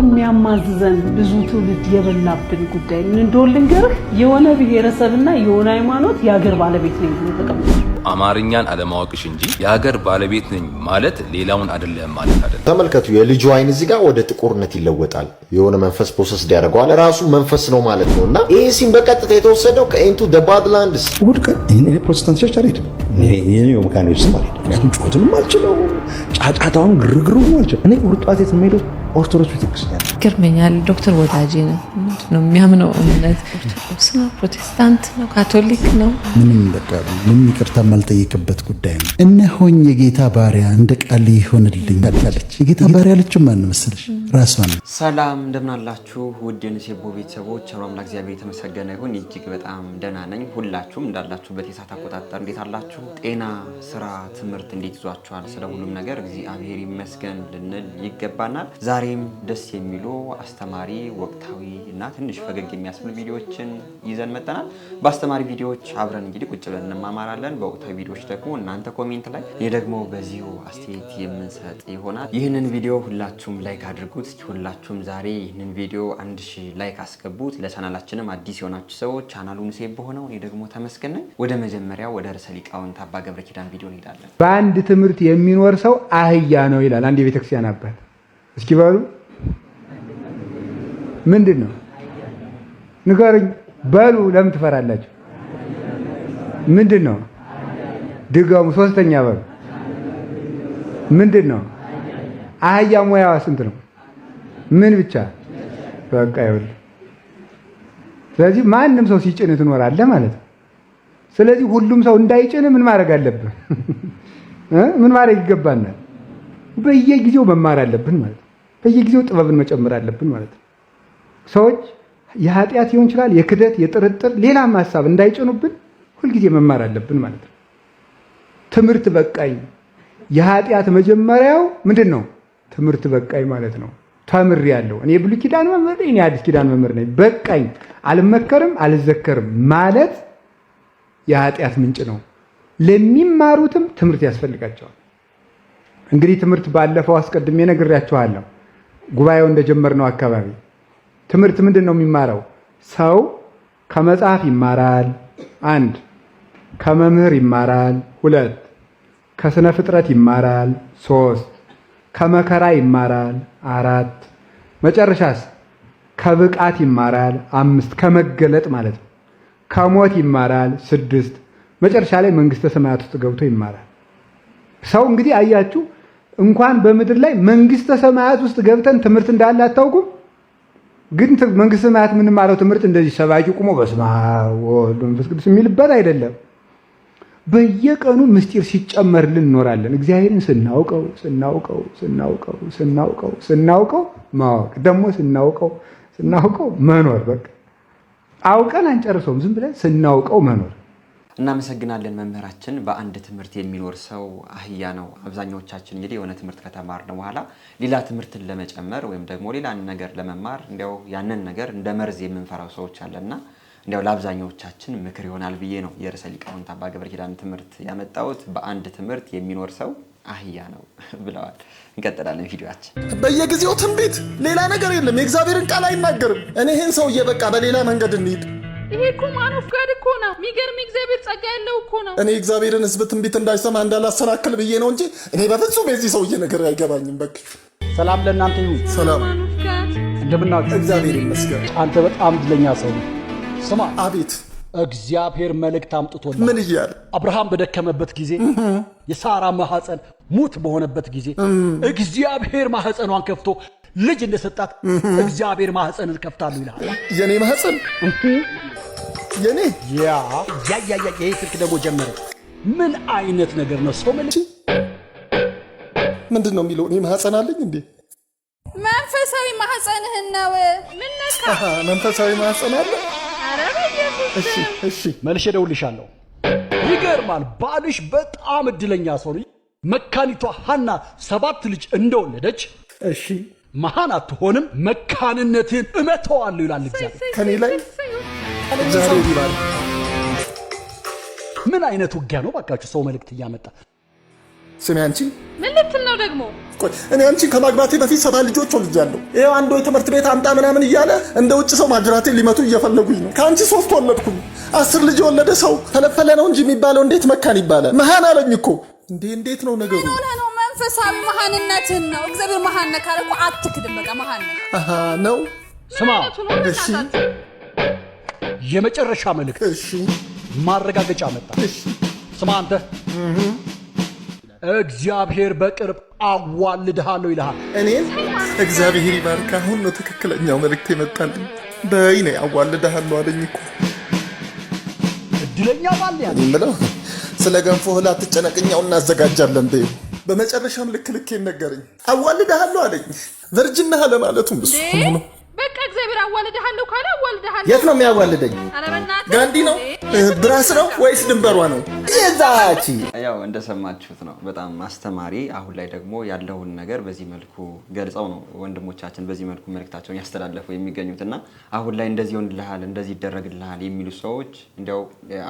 የሚያማዝዘን ብዙ ትውልድ የበላብን ጉዳይ ምን እንደሆነ ልንገርህ። የሆነ ብሔረሰብና የሆነ ሃይማኖት የሀገር ባለቤት ነኝ ብሎ ተቀምጧል። አማርኛን አለማወቅሽ እንጂ የሀገር ባለቤት ነኝ ማለት ሌላውን አይደለም ማለት አይደለም። ተመልከቱ፣ የልጁ አይን እዚህ ጋር ወደ ጥቁርነት ይለወጣል። የሆነ መንፈስ ፕሮሰስ ያደርገዋል። ራሱ መንፈስ ነው ማለት ነው። እና ይህ ሲም በቀጥታ የተወሰደው ከኢንቱ ደ ባድላንድስ ውድቀ እኔ ፕሮቴስታንት ቸርች አልሄድም። እኔ መካኒዎች ስም አልሄድም። ምክንያቱም ጩኸቱንም አልችለው፣ ጫጫታውን ግርግሩ አልችለው። እኔ ውርጧት የት የምሄደው ኦርቶዶክስ ቤተክርስቲያን ይገርመኛል። ዶክተር ወዳጄ ነው ምንድነው የሚያምነው እምነት? ኦርቶዶክስ ነው፣ ፕሮቴስታንት ነው፣ ካቶሊክ ነው። ምንም በቃ ምንም ይቅርታ የማልጠይቅበት ጉዳይ ነው። እነሆኝ የጌታ ባሪያ እንደ ቃል ይሆንልኝ አለች። የጌታ ባሪያ አለች። ማን መሰለሽ? ራሷን። ሰላም እንደምን አላችሁ ውድ የንሴቦ ቤተሰቦች? አምላክ እግዚአብሔር የተመሰገነ ይሁን። እጅግ በጣም ደህና ነኝ። ሁላችሁም እንዳላችሁበት የሰዓት አቆጣጠር እንዴት አላችሁ? ጤና፣ ስራ፣ ትምህርት እንዴት ይዟችኋል? ስለ ሁሉም ነገር እግዚአብሔር ይመስገን ልንል ይገባናል። ዛሬም ደስ የሚሉ አስተማሪ፣ ወቅታዊ እና ትንሽ ፈገግ የሚያስብሉ ቪዲዮዎችን ይዘን መጥተናል። በአስተማሪ ቪዲዮዎች አብረን እንግዲህ ቁጭ ብለን እንማማራለን። በወቅታዊ ቪዲዮዎች ደግሞ እናንተ ኮሜንት ላይ ደግሞ በዚሁ አስተያየት የምንሰጥ ይሆናል። ይህንን ቪዲዮ ሁላችሁም ላይክ አድርጉት። ሁላችሁም ዛሬ ይህንን ቪዲዮ 1000 ላይክ አስገቡት። ለቻናላችንም አዲስ የሆናችሁ ሰዎች ቻናሉን ሴብ ሆነው እኔ ደግሞ ተመስገን ነኝ። ወደ መጀመሪያው ወደ ርዕሰ ሊቃውንት አባ ገብረ ኪዳን ቪዲዮ እንሄዳለን። በአንድ ትምህርት የሚኖር ሰው አህያ ነው ይላል አንድ የቤተክርስቲያን አባት። እስኪ በሉ ምንድን ነው ንገሩኝ። በሉ ለምን ትፈራላችሁ? ምንድን ነው? ድገሙ። ሶስተኛ በሉ ምንድን ነው? አህያ ሙያዋ ስንት ነው? ምን ብቻ በቃ ይኸውልህ። ስለዚህ ማንም ሰው ሲጭን ትኖራለህ ማለት ነው። ስለዚህ ሁሉም ሰው እንዳይጭን ምን ማድረግ አለብን? ምን ማድረግ ይገባናል? በየጊዜው መማር አለብን ማለት ነው። በየጊዜው ጥበብን መጨመር አለብን ማለት ነው። ሰዎች የኃጢአት ሊሆን ይችላል፣ የክደት፣ የጥርጥር ሌላም ሀሳብ እንዳይጭኑብን ሁልጊዜ መማር አለብን ማለት ነው። ትምህርት በቃኝ። የኃጢአት መጀመሪያው ምንድን ነው? ትምህርት በቃኝ ማለት ነው። ተምሬያለሁ። እኔ ብሉይ ኪዳን መምህር ነኝ፣ እኔ አዲስ ኪዳን መምህር ነኝ። በቃኝ፣ አልመከርም፣ አልዘከርም ማለት የኃጢአት ምንጭ ነው። ለሚማሩትም ትምህርት ያስፈልጋቸዋል። እንግዲህ ትምህርት ባለፈው አስቀድሜ ነግሬያችኋለሁ። ጉባኤው እንደጀመርነው አካባቢ ትምህርት ምንድን ነው የሚማረው? ሰው ከመጽሐፍ ይማራል፣ 1 ከመምህር ይማራል፣ 2 ከስነ ፍጥረት ይማራል፣ 3 ከመከራ ይማራል፣ 4 መጨረሻስ ከብቃት ይማራል፣ 5 ከመገለጥ ማለት ነው። ከሞት ይማራል፣ 6 መጨረሻ ላይ መንግስተ ሰማያት ውስጥ ገብቶ ይማራል። ሰው እንግዲህ አያችሁ፣ እንኳን በምድር ላይ መንግስተ ሰማያት ውስጥ ገብተን ትምህርት እንዳለ አታውቁም? ግን መንግስተ ሰማያት የምንማረው ትምህርት እንደዚህ ሰባኪ ቁሞ በስመ አብ ወወልድ ወመንፈስ ቅዱስ የሚልበት አይደለም። በየቀኑ ምስጢር ሲጨመርልን እንኖራለን። እግዚአብሔርን ስናውቀው ስናውቀው ስናውቀው ስናውቀው ስናውቀው ማወቅ፣ ደግሞ ስናውቀው መኖር። በቃ አውቀን አንጨርሰውም፣ ዝም ብለን ስናውቀው መኖር። እናመሰግናለን መምህራችን። በአንድ ትምህርት የሚኖር ሰው አህያ ነው። አብዛኛዎቻችን እንግዲህ የሆነ ትምህርት ከተማርን በኋላ ሌላ ትምህርትን ለመጨመር ወይም ደግሞ ሌላ ነገር ለመማር እንዲያው ያንን ነገር እንደ መርዝ የምንፈራው ሰዎች አለና እንዲያው ለአብዛኛዎቻችን ምክር ይሆናል ብዬ ነው የርዕሰ ሊቃውንት አባ ገብረ ኪዳን ትምህርት ያመጣሁት። በአንድ ትምህርት የሚኖር ሰው አህያ ነው ብለዋል። እንቀጥላለን ቪዲዮአችን። በየጊዜው ትንቢት፣ ሌላ ነገር የለም። የእግዚአብሔርን ቃል አይናገርም። እኔ ይህን ሰውዬ በቃ በሌላ መንገድ እንሂድ። ይሄ እኮ ማኖፍ ጋር እኮ ነው የሚገርም እግዚአብሔር ጸጋ ያለው እኮ ነው። እኔ እግዚአብሔርን ሕዝብ ትንቢት እንዳይሰማ እንዳላሰናክል ብዬ ነው እንጂ እኔ በፍጹም የዚህ ሰውዬ ነገር አይገባኝም። በቃ ሰላም ለእናንተ ይሁን። ሰላም እንደምናችሁ። እግዚአብሔር ይመስገን። አንተ በጣም ድለኛ ሰው ነው። ስማ። አቤት። እግዚአብሔር መልእክት አምጥቶልሃል። ምን እያለ? አብርሃም በደከመበት ጊዜ፣ የሳራ ማህፀን ሙት በሆነበት ጊዜ እግዚአብሔር ማህፀኗን ከፍቶ ልጅ እንደሰጣት እግዚአብሔር ማህፀንን ከፍታለሁ ይላል። የኔ ማህፀን የኔ ያ ይሄ ስልክ ደግሞ ጀመረ። ምን አይነት ነገር ነው? ሰው መልእክት ምንድን ነው የሚለው? እኔ ማህፀን አለኝ እንዴ? መንፈሳዊ ማህፀንህን ነው። ምን ነካ? መንፈሳዊ ማህፀን አለ። ኧረ በኢየሱስ እሺ መልሼ እደውልልሻለሁ። ይገርማል። ባልሽ በጣም እድለኛ ሰው ነው። መካኒቷ ሐና 7 ልጅ እንደወለደች እሺ መሃን አትሆንም፣ መካንነትን እመተዋለሁ ይላል እግዚአብሔር ከኔ ላይ። እግዚአብሔር ይባል። ምን አይነት ውጊያ ነው ባካችሁ? ሰው መልእክት እያመጣ ስሚ አንቺ ምን ልትል ነው ምንድነው ደግሞ? ቆይ እኔ አንቺን ከማግባቴ በፊት 7 ልጆች ወልጃለሁ። ይሄው አንዱ የትምህርት ቤት አምጣ ምናምን እያለ እንደ ውጭ ሰው ማጅራቴን ሊመቱ እየፈለጉኝ ነው። ከአንቺ 3 ወለድኩኝ። 10 ልጅ የወለደ ሰው ተለፈለ ነው እንጂ የሚባለው እንዴት መካን ይባላል? መሃን አለኝ እኮ። እንዴት ነው ነገሩ? ነው መንፈሳዊ መሃንነትን ነው። እግዚአብሔር መሃን ካለ እኮ አትክድም። በቃ መሃን ነው። ስማ፣ እሺ፣ የመጨረሻ መልእክት፣ እሺ፣ ማረጋገጫ መጣ። እሺ፣ ስማ አንተ እግዚአብሔር በቅርብ አዋልድሃለሁ ይልሃል። እኔን እግዚአብሔር ይባርክ። አሁን ነው ትክክለኛው መልእክት የመጣልኝ። በይኔ አዋልድሃለሁ አለኝ እኮ። እድለኛ ባል ያለ ምለው ስለ ገንፎ እህል አትጨነቅኛው እናዘጋጃለን በይ። በመጨረሻም ልክ ነገረኝ። አዋልድሃለሁ አለኝ። ቨርጅን ነህ ለማለቱም እሱ ነው። በቃ እግዚአብሔር አዋልድሃለሁ ካለ አዋልድሃለሁ። የት ነው የሚያዋልደኝ? ጋንዲ ነው? ብራስ ነው ወይስ ድንበሯ ነው? የዛቺ ያው እንደሰማችሁት ነው። በጣም አስተማሪ። አሁን ላይ ደግሞ ያለውን ነገር በዚህ መልኩ ገልጸው ነው ወንድሞቻችን በዚህ መልኩ መልእክታቸውን ያስተላለፉ የሚገኙትና አሁን ላይ እንደዚህ ይሆንልሃል፣ እንደዚህ ይደረግልሃል የሚሉ ሰዎች እንዲያው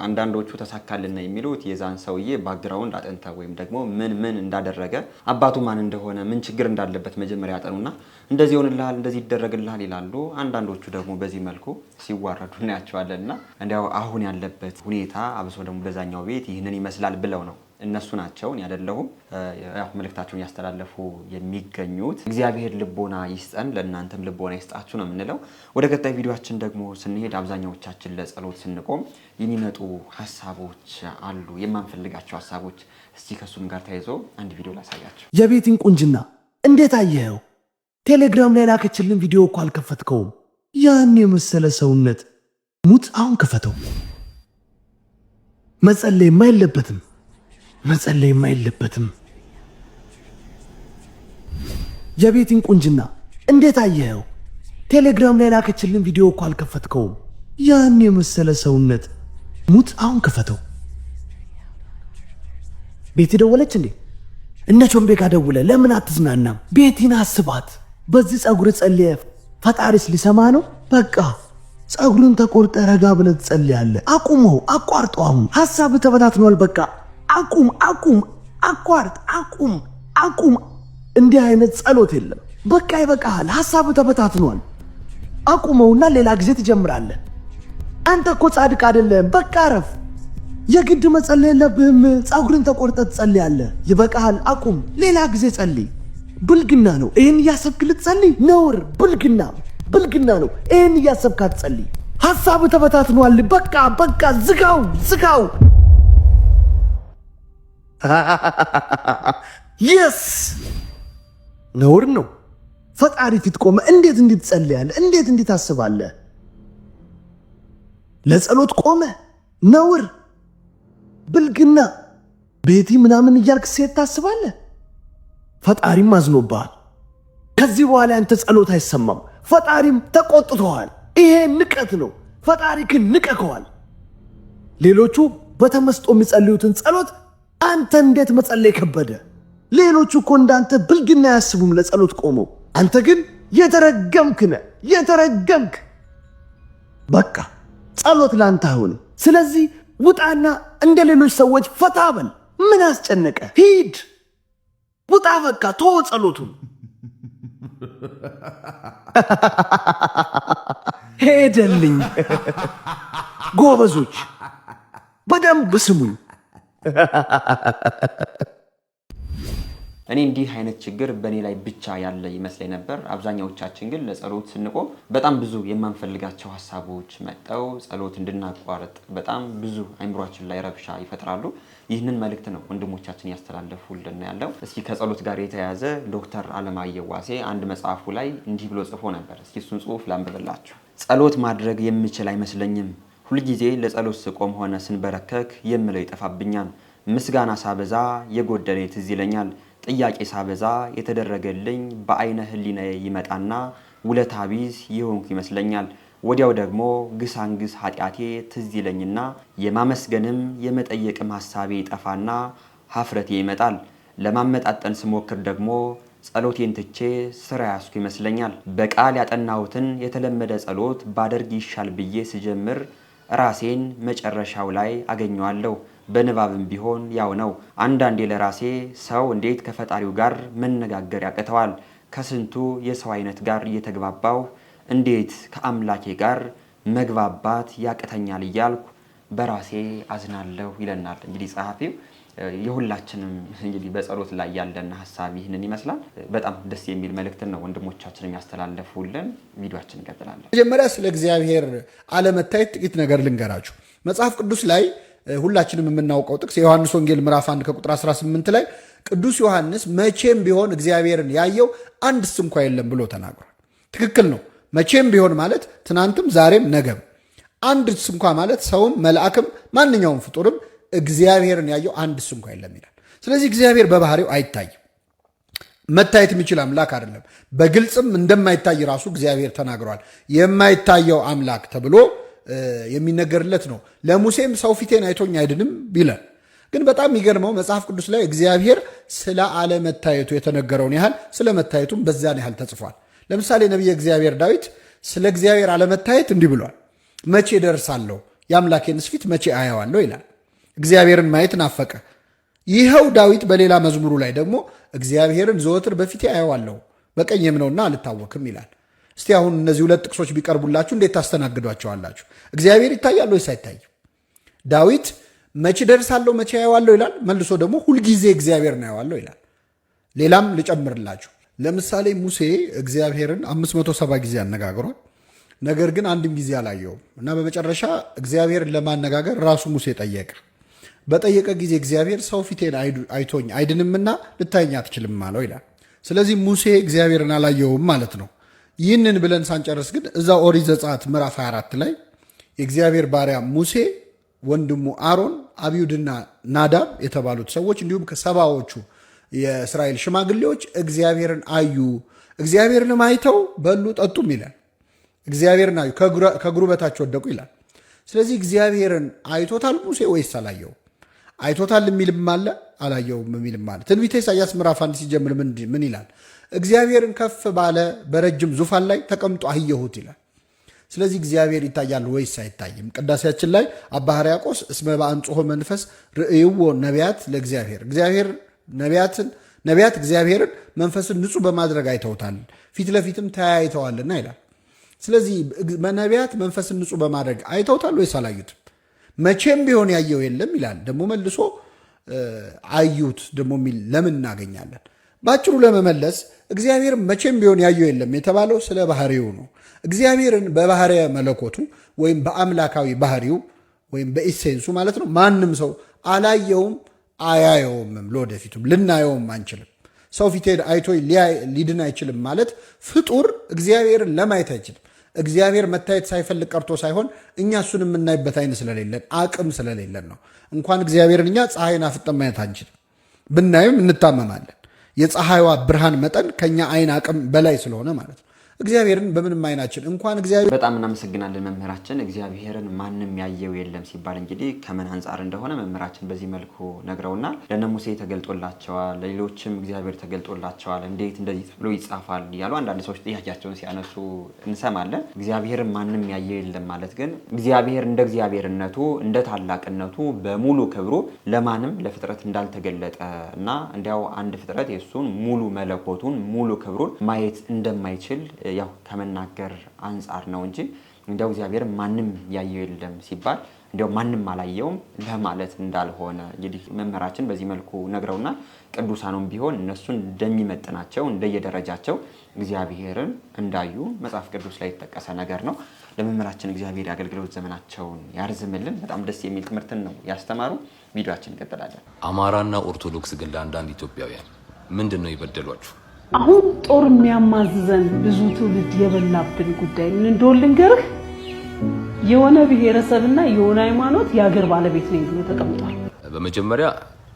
አንዳንዶቹ ተሳካልና የሚሉት የዛን ሰውዬ ባክግራውንድ አጥንተው ወይም ደግሞ ምን እንዳደረገ አባቱ ማን እንደሆነ ምን ችግር እንዳለበት መጀመሪያ ያጠኑና እንደዚህ ይሆንልሃል፣ እንደዚህ ይደረግልሃል ይላሉ። አንዳንዶቹ ደግሞ በዚህ መልኩ ሲዋረዱ እናያቸዋለንና እንዲያው አሁን ያለበት ሁኔታ አብሶ ደግሞ በዛኛው ቤት ይህንን ይመስላል ብለው ነው እነሱ ናቸው ያደለሁም ያው መልእክታቸውን ያስተላለፉ የሚገኙት። እግዚአብሔር ልቦና ይስጠን፣ ለእናንተም ልቦና ይስጣችሁ ነው የምንለው። ወደ ቀጣይ ቪዲዮአችን ደግሞ ስንሄድ አብዛኛዎቻችን ለጸሎት ስንቆም የሚመጡ ሐሳቦች አሉ፣ የማንፈልጋቸው ሐሳቦች። እስቲ ከሱም ጋር ተያይዞ አንድ ቪዲዮ ላሳያችሁ። የቤቲን ቁንጅና እንዴት አየኸው? ቴሌግራም ላይ ላከችልን ቪዲዮ እኮ አልከፈትከውም። ያን የመሰለ ሰውነት ሙት፣ አሁን ክፈተው። መጸለይማ የለበትም። የቤቲን ቁንጅና እንዴት አየኸው? ቴሌግራም ላይ ላከችልን ቪዲዮ እኮ አልከፈትከውም። ያን የመሰለ ሰውነት ሙት፣ አሁን ክፈተው። ቤቲ ደወለች እንዴ? እነ ቾምቤ ጋር ደውለ ለምን አትዝናናም? ቤቲን አስባት። በዚህ ጸጉር ጸልየ ፈጣሪስ ሊሰማ ነው? በቃ ጸጉርን ተቆርጠ ረጋ ብለህ ትጸልያለህ። አቁመው፣ አቋርጠው። አሁን ሐሳብ ተበታትኗል። በቃ አቁም፣ አቋርጥ፣ አቁም። እንዲህ አይነት ጸሎት የለም። በቃ ይበቃሃል። ሐሳብ ተበታትኗል። አቁመውና ሌላ ጊዜ ትጀምራለህ። አንተ እኮ ጻድቅ አይደለም። በቃ አረፍ። የግድ መጸለይ የለብህም። ጸጉርን ተቆርጠ ትጸልያለህ። ይበቃሃል። አቁም። ሌላ ጊዜ ጸልይ። ብልግና ነው። ይህን እያሰብክ ልትጸልይ? ነውር። ብልግና ነው። ይህን እያሰብክ አትጸልይ። ሐሳብ ተበታትኗል። በቃ ዝጋው። የስ ነውር ነው። ፈጣሪ ፊት ቆመ እንዴት እንድትጸልያለህ? እንዴት እንድታስባለህ? ለጸሎት ቆመ ነውር፣ ብልግና። ቤቲ ምናምን እያልክ ሴት ታስባለህ? ፈጣሪም አዝኖብሃል። ከዚህ በኋላ ያንተ ጸሎት አይሰማም። ፈጣሪም ተቆጥቶሃል። ይሄ ንቀት ነው። ፈጣሪ ግን ንቀከዋል። ሌሎቹ በተመስጦ የሚጸልዩትን ጸሎት አንተ እንዴት መጸለይ ከበደ? ሌሎቹ እኮ እንዳንተ ብልግና አያስቡም ለጸሎት ቆመው። አንተ ግን የተረገምክ። በቃ ጸሎት ላንተ አይሆንም። ስለዚህ ውጣና እንደ ሌሎች ሰዎች ፈታ በል። ምን አስጨነቀ? ሂድ፣ ውጣ። በቃ ተወው ጸሎቱን። ሄደልኝ። ጎበዞች በደንብ ስሙኝ። እኔ እንዲህ አይነት ችግር በእኔ ላይ ብቻ ያለ ይመስለኝ ነበር። አብዛኛዎቻችን ግን ለጸሎት ስንቆም በጣም ብዙ የማንፈልጋቸው ሐሳቦች መጠው ጸሎት እንድናቋርጥ በጣም ብዙ አይምሮአችን ላይ ረብሻ ይፈጥራሉ። ይህንን መልእክት ነው ወንድሞቻችን ያስተላለፉልን ያለው። እስኪ ከጸሎት ጋር የተያያዘ ዶክተር አለማየሁ ዋሴ አንድ መጽሐፉ ላይ እንዲህ ብሎ ጽፎ ነበር። እስኪ እሱን ጽሑፍ ላንብብላችሁ። ጸሎት ማድረግ የምችል አይመስለኝም። ሁልጊዜ ለጸሎት ስቆም ሆነ ስንበረከክ የምለው ይጠፋብኛል። ምስጋና ሳበዛ የጎደለ ትዝ ይለኛል። ጥያቄ ሳበዛ የተደረገልኝ በአይነ ህሊናዬ ይመጣና ውለታ ቢስ የሆንኩ ይመስለኛል። ወዲያው ደግሞ ግሳንግስ ኃጢአቴ ትዝ ይለኝና የማመስገንም የመጠየቅም ሐሳቤ ይጠፋና ሀፍረቴ ይመጣል። ለማመጣጠን ስሞክር ደግሞ ጸሎቴን ትቼ ስራ ያስኩ ይመስለኛል። በቃል ያጠናሁትን የተለመደ ጸሎት ባደርግ ይሻል ብዬ ስጀምር ራሴን መጨረሻው ላይ አገኘዋለሁ። በንባብም ቢሆን ያው ነው። አንዳንዴ ለራሴ ሰው እንዴት ከፈጣሪው ጋር መነጋገር ያቅተዋል? ከስንቱ የሰው አይነት ጋር እየተግባባው እንዴት ከአምላኬ ጋር መግባባት ያቅተኛል እያልኩ በራሴ አዝናለሁ ይለናል። እንግዲህ ጸሐፊው የሁላችንም እንግዲህ በጸሎት ላይ ያለን ሐሳብ ይህንን ይመስላል። በጣም ደስ የሚል መልእክት ነው ወንድሞቻችን የሚያስተላልፉልን። ቪዲዮአችን እንቀጥላለን። መጀመሪያ ስለ እግዚአብሔር አለመታየት ጥቂት ነገር ልንገራችሁ። መጽሐፍ ቅዱስ ላይ ሁላችንም የምናውቀው ጥቅስ የዮሐንስ ወንጌል ምዕራፍ 1 ከቁጥር 18 ላይ ቅዱስ ዮሐንስ መቼም ቢሆን እግዚአብሔርን ያየው አንድስ እንኳ የለም ብሎ ተናግሯል። ትክክል ነው። መቼም ቢሆን ማለት ትናንትም ዛሬም ነገም፣ አንድስ እንኳ ማለት ሰውም መልአክም ማንኛውም ፍጡርም እግዚአብሔርን ያየው አንድስ እንኳ የለም ይላል። ስለዚህ እግዚአብሔር በባህሪው አይታይም። መታየት የሚችል አምላክ አይደለም። በግልጽም እንደማይታይ ራሱ እግዚአብሔር ተናግሯል። የማይታየው አምላክ ተብሎ የሚነገርለት ነው። ለሙሴም ሰው ፊቴን አይቶኝ አይድንም ቢለን፣ ግን በጣም የሚገርመው መጽሐፍ ቅዱስ ላይ እግዚአብሔር ስለ አለመታየቱ የተነገረውን ያህል ስለ መታየቱም በዛን ያህል ተጽፏል። ለምሳሌ ነቢየ እግዚአብሔር ዳዊት ስለ እግዚአብሔር አለመታየት እንዲህ ብሏል። መቼ ደርሳለሁ የአምላኬንስ ፊት መቼ አየዋለሁ ይላል። እግዚአብሔርን ማየት ናፈቀ። ይኸው ዳዊት በሌላ መዝሙሩ ላይ ደግሞ እግዚአብሔርን ዘወትር በፊቴ አየዋለሁ በቀኝም ነውና አልታወክም ይላል። እስቲ አሁን እነዚህ ሁለት ጥቅሶች ቢቀርቡላችሁ እንዴት ታስተናግዷቸዋላችሁ? እግዚአብሔር ይታያል ወይስ አይታይም? ዳዊት መቼ ደርሳለሁ መቼ አየዋለሁ ይላል። መልሶ ደግሞ ሁልጊዜ እግዚአብሔርን አየዋለሁ ይላል። ሌላም ልጨምርላችሁ። ለምሳሌ ሙሴ እግዚአብሔርን 570 ጊዜ አነጋግሯል። ነገር ግን አንድም ጊዜ አላየውም እና በመጨረሻ እግዚአብሔርን ለማነጋገር ራሱ ሙሴ ጠየቀ። በጠየቀ ጊዜ እግዚአብሔር ሰው ፊቴን አይቶኝ አይድንምና ልታየኝ አትችልም አለው ይላል። ስለዚህ ሙሴ እግዚአብሔርን አላየውም ማለት ነው። ይህንን ብለን ሳንጨርስ ግን እዛ ኦሪት ዘጸአት ምዕራፍ 24 ላይ የእግዚአብሔር ባሪያ ሙሴ፣ ወንድሙ አሮን፣ አብዩድና ናዳብ የተባሉት ሰዎች እንዲሁም ከሰባዎቹ የእስራኤል ሽማግሌዎች እግዚአብሔርን አዩ፣ እግዚአብሔርንም አይተው በሉ ጠጡም ይላል። እግዚአብሔርን አዩ፣ ከእግሩ በታች ወደቁ ይላል። ስለዚህ እግዚአብሔርን አይቶታል ሙሴ ወይስ አላየው? አይቶታል የሚልም አለ፣ አላየውም የሚልም አለ። ትንቢተ ኢሳይያስ ምዕራፍ 1 ሲጀምር ምን ይላል? እግዚአብሔርን ከፍ ባለ በረጅም ዙፋን ላይ ተቀምጦ አየሁት ይላል። ስለዚህ እግዚአብሔር ይታያል ወይስ አይታይም? ቅዳሴያችን ላይ አባ ሕርያቆስ እስመ በአንጽሖ መንፈስ ርእይዎ ነቢያት ለእግዚአብሔር፣ ነቢያት እግዚአብሔርን መንፈስን ንጹሕ በማድረግ አይተውታል፣ ፊት ለፊትም ተያይተዋልና ይላል። ስለዚህ ነቢያት መንፈስን ንጹሕ በማድረግ አይተውታል ወይስ አላዩትም? መቼም ቢሆን ያየው የለም ይላል። ደግሞ መልሶ አዩት ደግሞ የሚል ለምን እናገኛለን? ባጭሩ ለመመለስ እግዚአብሔር መቼም ቢሆን ያየው የለም የተባለው ስለ ባህሪው ነው። እግዚአብሔርን በባህሪየ መለኮቱ ወይም በአምላካዊ ባህሪው ወይም በኢሴንሱ ማለት ነው ማንም ሰው አላየውም አያየውምም፣ ለወደፊቱም ልናየውም አንችልም። ሰው ፊቴን አይቶ ሊድን አይችልም ማለት ፍጡር እግዚአብሔርን ለማየት አይችልም። እግዚአብሔር መታየት ሳይፈልግ ቀርቶ ሳይሆን እኛ እሱን የምናይበት አይን ስለሌለን አቅም ስለሌለን ነው። እንኳን እግዚአብሔርን እኛ ፀሐይን አፍጠን ማየት አንችልም። ብናይም እንታመማለን። የፀሐይዋ ብርሃን መጠን ከኛ አይን አቅም በላይ ስለሆነ ማለት ነው። እግዚአብሔርን በምንም አይናችን እንኳን እግዚአብሔር። በጣም እናመሰግናለን መምህራችን። እግዚአብሔርን ማንም ያየው የለም ሲባል እንግዲህ ከምን አንጻር እንደሆነ መምህራችን በዚህ መልኩ ነግረውናል። ለነ ሙሴ ተገልጦላቸዋል፣ ለሌሎችም እግዚአብሔር ተገልጦላቸዋል። እንዴት እንደዚህ ተብሎ ይጻፋል እያሉ አንዳንድ ሰዎች ጥያቄያቸውን ሲያነሱ እንሰማለን። እግዚአብሔርን ማንም ያየው የለም ማለት ግን እግዚአብሔር እንደ እግዚአብሔርነቱ እንደ ታላቅነቱ በሙሉ ክብሩ ለማንም ለፍጥረት እንዳልተገለጠ እና እንዲያው አንድ ፍጥረት የሱን ሙሉ መለኮቱን ሙሉ ክብሩን ማየት እንደማይችል ያው ከመናገር አንጻር ነው እንጂ እንደው እግዚአብሔር ማንም ያየው የለም ሲባል እንደው ማንም አላየውም ለማለት እንዳልሆነ እንግዲህ መምህራችን በዚህ መልኩ ነግረውና ቅዱሳኑም ቢሆን እነሱን እንደሚመጥናቸው እንደየደረጃቸው እግዚአብሔርን እንዳዩ መጽሐፍ ቅዱስ ላይ የተጠቀሰ ነገር ነው። ለመምህራችን እግዚአብሔር አገልግሎት ዘመናቸውን ያርዝምልን። በጣም ደስ የሚል ትምህርትን ነው ያስተማሩ። ቪዲዮአችን እንቀጥላለን። አማራና ኦርቶዶክስ ግን ለአንዳንድ ኢትዮጵያውያን ምንድነው ይበደሏችሁ? አሁን ጦር የሚያማዝዘን ብዙ ትውልድ የበላብን ጉዳይ ምን እንደሆነ ልንገርህ። የሆነ ብሔረሰብና የሆነ ሃይማኖት የሀገር ባለቤት ነኝ ብሎ ተቀምጧል። በመጀመሪያ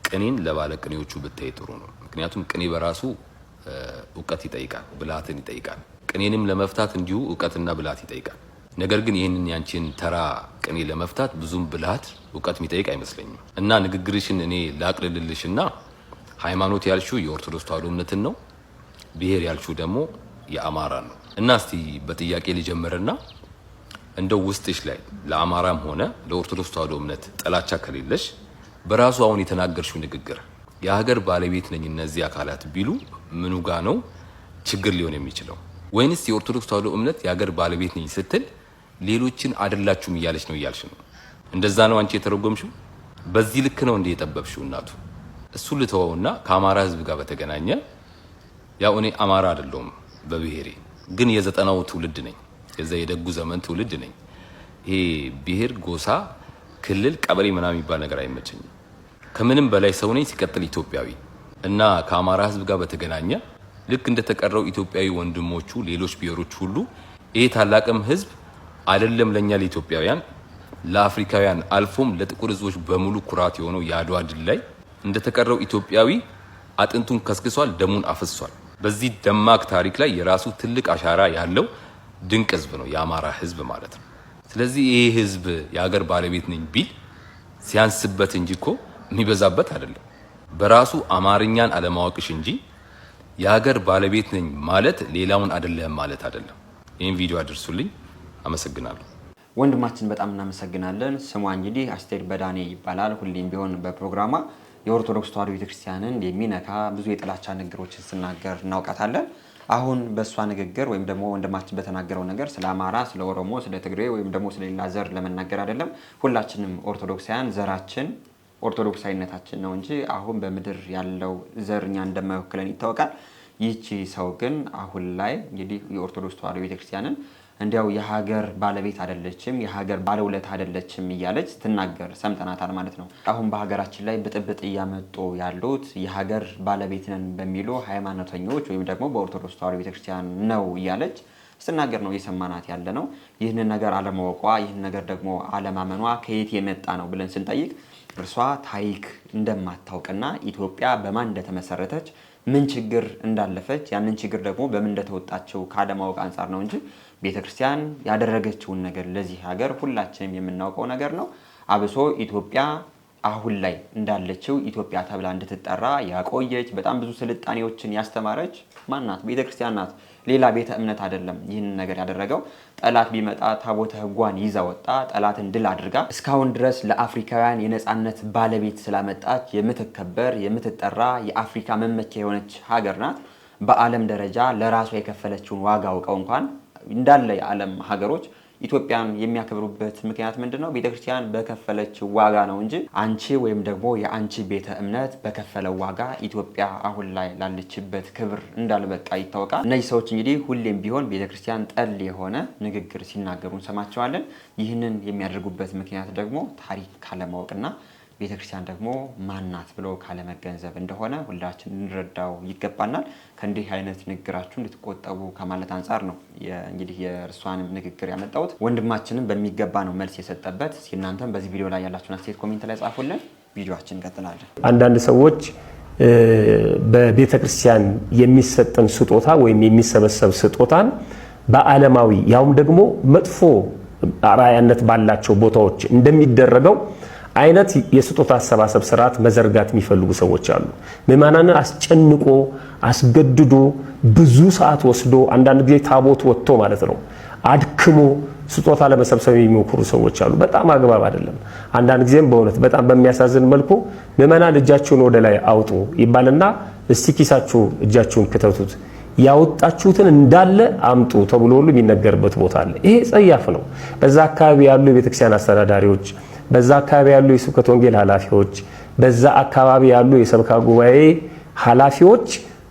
ቅኔን ለባለቅኔዎቹ ብታይ ጥሩ ነው። ምክንያቱም ቅኔ በራሱ እውቀት ይጠይቃል፣ ብልሃትን ይጠይቃል። ቅኔንም ለመፍታት እንዲሁ እውቀትና ብልሃት ይጠይቃል። ነገር ግን ይህንን ያንቺን ተራ ቅኔ ለመፍታት ብዙም ብልሃት እውቀት የሚጠይቅ አይመስለኝም። እና ንግግርሽን እኔ ላቅልልልሽና ሃይማኖት ያልሽው የኦርቶዶክስ ተዋሕዶ እምነትን ነው፣ ብሔር ያልሽው ደግሞ የአማራ ነው። እና እስቲ በጥያቄ ልጀምርና እንደው ውስጥሽ ላይ ለአማራም ሆነ ለኦርቶዶክስ ተዋሕዶ እምነት ጥላቻ ከሌለሽ በራሱ አሁን የተናገርሽው ንግግር የሀገር ባለቤት ነኝ እነዚህ አካላት ቢሉ ምኑ ጋ ነው ችግር ሊሆን የሚችለው? ወይንስ የኦርቶዶክስ ተዋሕዶ እምነት የሀገር ባለቤት ነኝ ስትል ሌሎችን አይደላችሁም እያለች ነው እያልሽ ነው? እንደዛ ነው አንቺ የተረጎምሽው? በዚህ ልክ ነው እንደ የጠበብሽው እናቱ? እሱ ልተወውና ከአማራ ህዝብ ጋር በተገናኘ ያው እኔ አማራ አይደለሁም በብሔሬ ግን የ90ው ትውልድ ነኝ። የዛ የደጉ ዘመን ትውልድ ነኝ። ይሄ ብሔር፣ ጎሳ፣ ክልል፣ ቀበሌ ምናምን የሚባል ነገር አይመቸኝም። ከምንም በላይ ሰው ነኝ፣ ሲቀጥል ኢትዮጵያዊ እና ከአማራ ህዝብ ጋር በተገናኘ ልክ እንደተቀረው ኢትዮጵያዊ ወንድሞቹ ሌሎች ብሔሮች ሁሉ ይሄ ታላቅም ህዝብ አይደለም ለኛ ለኢትዮጵያውያን ለአፍሪካውያን አልፎም ለጥቁር ህዝቦች በሙሉ ኩራት የሆነው የአድዋ ድል ላይ እንደተቀረው ኢትዮጵያዊ አጥንቱን ከስክሷል፣ ደሙን አፍሷል። በዚህ ደማቅ ታሪክ ላይ የራሱ ትልቅ አሻራ ያለው ድንቅ ህዝብ ነው የአማራ ህዝብ ማለት ነው። ስለዚህ ይሄ ህዝብ የሀገር ባለቤት ነኝ ቢል ሲያንስበት እንጂ እኮ የሚበዛበት አይደለም። በራሱ አማርኛን አለማወቅሽ እንጂ የሀገር ባለቤት ነኝ ማለት ሌላውን አይደለም ማለት አይደለም። ይሄን ቪዲዮ አድርሱልኝ። አመሰግናለሁ። ወንድማችን በጣም እናመሰግናለን። ስሟ እንግዲህ አስቴር በዳኔ ይባላል። ሁሌም ቢሆን በፕሮግራሟ የኦርቶዶክስ ተዋሕዶ ቤተክርስቲያንን የሚነካ ብዙ የጥላቻ ንግግሮችን ስናገር እናውቃታለን። አሁን በእሷ ንግግር ወይም ደግሞ ወንድማችን በተናገረው ነገር ስለ አማራ፣ ስለ ኦሮሞ፣ ስለ ትግሬ ወይም ደግሞ ስለ ሌላ ዘር ለመናገር አይደለም። ሁላችንም ኦርቶዶክሳውያን ዘራችን ኦርቶዶክሳዊነታችን ነው እንጂ አሁን በምድር ያለው ዘርኛ እንደማይወክለን ይታወቃል። ይህቺ ሰው ግን አሁን ላይ እንግዲህ የኦርቶዶክስ ተዋሕዶ ቤተክርስቲያንን እንዲያው የሀገር ባለቤት አይደለችም፣ የሀገር ባለውለታ አይደለችም እያለች ትናገር ሰምተናታል ማለት ነው። አሁን በሀገራችን ላይ ብጥብጥ እያመጡ ያሉት የሀገር ባለቤት ነን በሚሉ ሃይማኖተኞች ወይም ደግሞ በኦርቶዶክስ ተዋሕዶ ቤተክርስቲያን ነው እያለች ስትናገር ነው እየሰማናት ያለ ነው። ይህንን ነገር አለማወቋ፣ ይህን ነገር ደግሞ አለማመኗ ከየት የመጣ ነው ብለን ስንጠይቅ እርሷ ታሪክ እንደማታውቅና ኢትዮጵያ በማን እንደተመሰረተች ምን ችግር እንዳለፈች ያንን ችግር ደግሞ በምን እንደተወጣቸው ካለማወቅ አንጻር ነው እንጂ ቤተክርስቲያን ያደረገችውን ነገር ለዚህ ሀገር ሁላችንም የምናውቀው ነገር ነው። አብሶ ኢትዮጵያ አሁን ላይ እንዳለችው ኢትዮጵያ ተብላ እንድትጠራ ያቆየች በጣም ብዙ ስልጣኔዎችን ያስተማረች ማናት? ቤተክርስቲያን ናት። ሌላ ቤተ እምነት አይደለም። ይህን ነገር ያደረገው ጠላት ቢመጣ ታቦተ ሕጓን ይዛ ወጣ፣ ጠላትን ድል አድርጋ እስካሁን ድረስ ለአፍሪካውያን የነጻነት ባለቤት ስላመጣች የምትከበር የምትጠራ የአፍሪካ መመኪያ የሆነች ሀገር ናት። በዓለም ደረጃ ለራሷ የከፈለችውን ዋጋ አውቀው እንኳን እንዳለ የዓለም ሀገሮች ኢትዮጵያን የሚያከብሩበት ምክንያት ምንድነው? ቤተክርስቲያን በከፈለችው ዋጋ ነው እንጂ አንቺ ወይም ደግሞ የአንቺ ቤተ እምነት በከፈለው ዋጋ ኢትዮጵያ አሁን ላይ ላለችበት ክብር እንዳልበቃ ይታወቃል። እነዚህ ሰዎች እንግዲህ ሁሌም ቢሆን ቤተክርስቲያን ጠል የሆነ ንግግር ሲናገሩ እንሰማቸዋለን። ይህንን የሚያደርጉበት ምክንያት ደግሞ ታሪክ ካለማወቅና ቤተክርስቲያን ደግሞ ማናት ብሎ ካለመገንዘብ እንደሆነ ሁላችን እንረዳው ይገባናል። ከእንዲህ አይነት ንግግራችሁ እንድትቆጠቡ ከማለት አንጻር ነው እንግዲህ የእርሷንም ንግግር ያመጣሁት። ወንድማችንም በሚገባ ነው መልስ የሰጠበት። እናንተም በዚህ ቪዲዮ ላይ ያላችሁን አስተያየት ኮሜንት ላይ ጻፉልን። ቪዲዮአችን እንቀጥላለን። አንዳንድ ሰዎች በቤተክርስቲያን የሚሰጥን ስጦታ ወይም የሚሰበሰብ ስጦታን በዓለማዊ ያውም ደግሞ መጥፎ አራያነት ባላቸው ቦታዎች እንደሚደረገው አይነት የስጦታ አሰባሰብ ስርዓት መዘርጋት የሚፈልጉ ሰዎች አሉ። ምዕመናንን አስጨንቆ አስገድዶ ብዙ ሰዓት ወስዶ አንዳንድ ጊዜ ታቦት ወጥቶ ማለት ነው አድክሞ ስጦታ ለመሰብሰብ የሚሞክሩ ሰዎች አሉ። በጣም አግባብ አይደለም። አንዳንድ ጊዜም በእውነት በጣም በሚያሳዝን መልኩ ምዕመናን እጃቸውን ወደ ላይ አውጡ ይባልና እስቲ ኪሳችሁ እጃችሁን ከተቱት ያወጣችሁትን እንዳለ አምጡ ተብሎ ሁሉ የሚነገርበት ቦታ አለ። ይሄ ጸያፍ ነው። በዛ አካባቢ ያሉ የቤተክርስቲያን አስተዳዳሪዎች፣ በዛ አካባቢ ያሉ የስብከተ ወንጌል ኃላፊዎች፣ በዛ አካባቢ ያሉ የሰበካ ጉባኤ ኃላፊዎች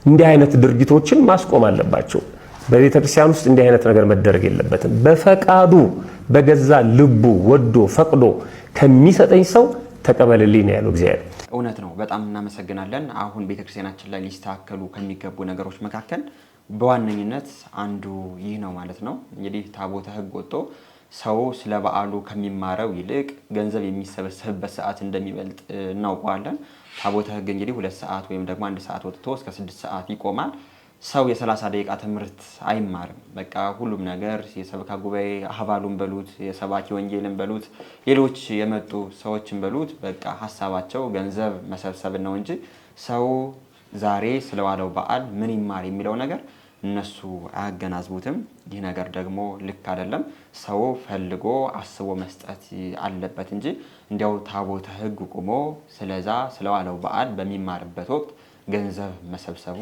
እንዲህ አይነት ድርጊቶችን ማስቆም አለባቸው። በቤተክርስቲያን ውስጥ እንዲህ አይነት ነገር መደረግ የለበትም። በፈቃዱ በገዛ ልቡ ወዶ ፈቅዶ ከሚሰጠኝ ሰው ተቀበልልኝ ነው ያለው እግዚአብሔር። እውነት ነው። በጣም እናመሰግናለን። አሁን ቤተክርስቲያናችን ላይ ሊስተካከሉ ከሚገቡ ነገሮች መካከል በዋነኝነት አንዱ ይህ ነው ማለት ነው። እንግዲህ ታቦተ ሕግ ወጥቶ ሰው ስለ በዓሉ ከሚማረው ይልቅ ገንዘብ የሚሰበሰብበት ሰዓት እንደሚበልጥ እናውቀዋለን። ታቦተ ሕግ እንግዲህ 2 ሰዓት ወይም ደግሞ 1 ሰዓት ወጥቶ እስከ 6 ሰዓት ይቆማል። ሰው የ30 ደቂቃ ትምህርት አይማርም። በቃ ሁሉም ነገር የሰበካ ጉባኤ አህባሉን በሉት የሰባኪ ወንጌልን በሉት ሌሎች የመጡ ሰዎችን በሉት በቃ ሐሳባቸው ገንዘብ መሰብሰብ ነው እንጂ ሰው ዛሬ ስለዋለው በዓል ምን ይማር የሚለው ነገር እነሱ አያገናዝቡትም። ይህ ነገር ደግሞ ልክ አይደለም። ሰው ፈልጎ አስቦ መስጠት አለበት እንጂ እንዲያው ታቦተ ሕግ ቆሞ ስለዛ ስለዋለው በዓል በሚማርበት ወቅት ገንዘብ መሰብሰቡ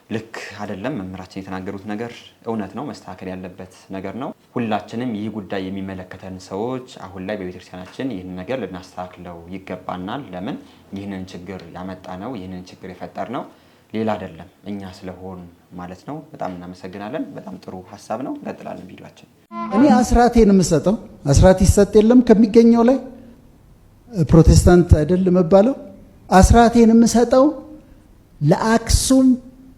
ልክ አይደለም። መምህራችን የተናገሩት ነገር እውነት ነው፣ መስተካከል ያለበት ነገር ነው። ሁላችንም ይህ ጉዳይ የሚመለከተን ሰዎች አሁን ላይ በቤተክርስቲያናችን ይህን ነገር ልናስተካክለው ይገባናል። ለምን ይህንን ችግር ያመጣ ነው፣ ይህንን ችግር የፈጠር ነው ሌላ አይደለም እኛ ስለሆን ማለት ነው። በጣም እናመሰግናለን። በጣም ጥሩ ሀሳብ ነው። እንቀጥላለን ቪዲዮአችን። እኔ አስራቴን የምሰጠው አስራት ይሰጥ የለም ከሚገኘው ላይ ፕሮቴስታንት አይደል መባለው። አስራቴን የምሰጠው ለአክሱም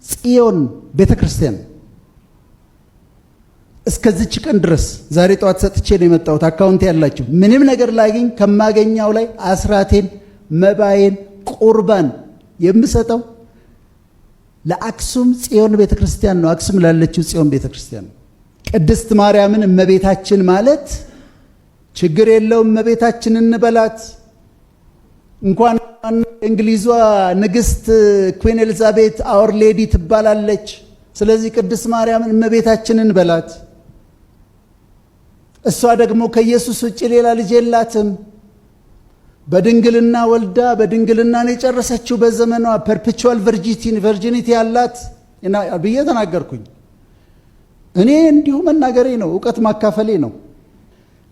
ጽዮን ቤተክርስቲያን እስከዚች ቀን ድረስ ዛሬ ጧት ሰጥቼ ነው የመጣሁት። አካውንት ያላችሁ ምንም ነገር ላገኝ ከማገኛው ላይ አስራቴን፣ መባዬን፣ ቁርባን የምሰጠው ለአክሱም ጽዮን ቤተክርስቲያን ነው። አክሱም ላለችው ጽዮን ቤተክርስቲያን ነው። ቅድስት ማርያምን እመቤታችን ማለት ችግር የለውም እመቤታችንን እንበላት። እንኳን እንግሊዟ ንግስት ኩዊን ኤልዛቤት አወር ሌዲ ትባላለች። ስለዚህ ቅድስት ማርያምን እመቤታችንን በላት። እሷ ደግሞ ከኢየሱስ ውጭ ሌላ ልጅ የላትም። በድንግልና ወልዳ በድንግልና ነው የጨረሰችው በዘመኗ። ፐርፔቹዋል ቨርጂኒቲ ያላት ብዬ ተናገርኩኝ። እኔ እንዲሁ መናገሬ ነው፣ እውቀት ማካፈሌ ነው።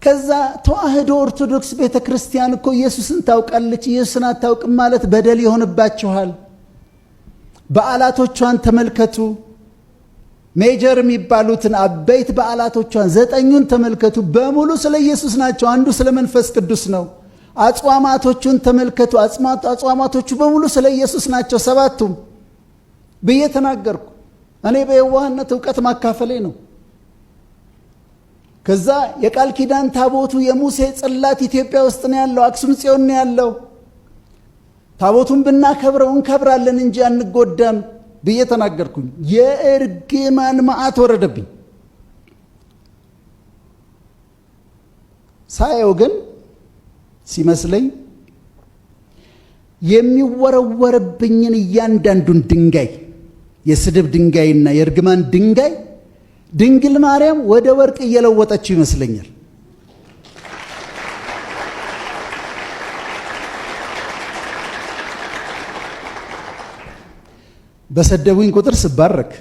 ከዛ ተዋህዶ ኦርቶዶክስ ቤተክርስቲያን እኮ ኢየሱስን ታውቃለች፣ ኢየሱስን አታውቅም ማለት በደል ይሆንባችኋል። በዓላቶቿን ተመልከቱ። ሜጀር የሚባሉትን አበይት በዓላቶቿን 9ኙን ተመልከቱ። በሙሉ ስለ ኢየሱስ ናቸው። አንዱ ስለ መንፈስ ቅዱስ ነው። አጽዋማቶቹን ተመልከቱ። አጽዋማቶቹ በሙሉ ስለ ኢየሱስ ናቸው 7ቱም ብዬ ተናገርኩ። እኔ በየዋህነት እውቀት ማካፈሌ ነው። ከዛ የቃል ኪዳን ታቦቱ የሙሴ ጽላት ኢትዮጵያ ውስጥ ነው ያለው፣ አክሱም ጽዮን ነው ያለው። ታቦቱን ብናከብረው እንከብራለን እንጂ አንጎዳም ብዬ ተናገርኩኝ። የእርግማን መዓት ወረደብኝ። ሳየው ግን ሲመስለኝ የሚወረወርብኝን እያንዳንዱን ድንጋይ የስድብ ድንጋይና የእርግማን ድንጋይ ድንግል ማርያም ወደ ወርቅ እየለወጠችው ይመስለኛል። በሰደቡኝ ቁጥር ስባረክ።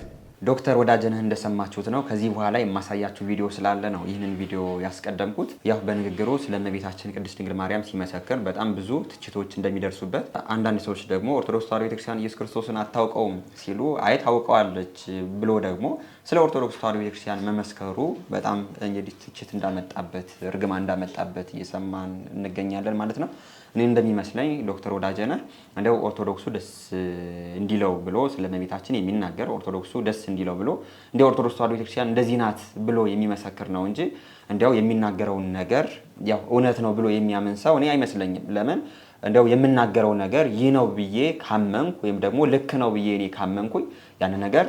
ዶክተር ወዳጀነህ እንደሰማችሁት ነው። ከዚህ በኋላ የማሳያችሁ ቪዲዮ ስላለ ነው ይህንን ቪዲዮ ያስቀደምኩት። ያው በንግግሩ ስለ እመቤታችን ቅድስት ድንግል ማርያም ሲመሰክር በጣም ብዙ ትችቶች እንደሚደርሱበት፣ አንዳንድ ሰዎች ደግሞ ኦርቶዶክስ ተዋሕዶ ቤተክርስቲያን ኢየሱስ ክርስቶስን አታውቀውም ሲሉ አይ ታውቀዋለች ብሎ ደግሞ ስለ ኦርቶዶክስ ተዋሕዶ ቤተክርስቲያን መመስከሩ በጣም እንግዲህ ትችት እንዳመጣበት፣ እርግማን እንዳመጣበት እየሰማን እንገኛለን ማለት ነው። እኔ እንደሚመስለኝ ዶክተር ወዳጀነህ እንደው ኦርቶዶክሱ ደስ እንዲለው ብሎ ስለ እመቤታችን የሚናገር ኦርቶዶክሱ ደስ እንዲለው ብሎ እንደ ኦርቶዶክስ ተዋሕዶ ቤተክርስቲያን እንደዚህ ናት ብሎ የሚመሰክር ነው እንጂ እንዲያው የሚናገረውን ነገር ያው እውነት ነው ብሎ የሚያምን ሰው እኔ አይመስለኝም። ለምን እንዲያው የምናገረው ነገር ይህ ነው ብዬ ካመንኩ ወይም ደግሞ ልክ ነው ብዬ እኔ ካመንኩኝ ያን ነገር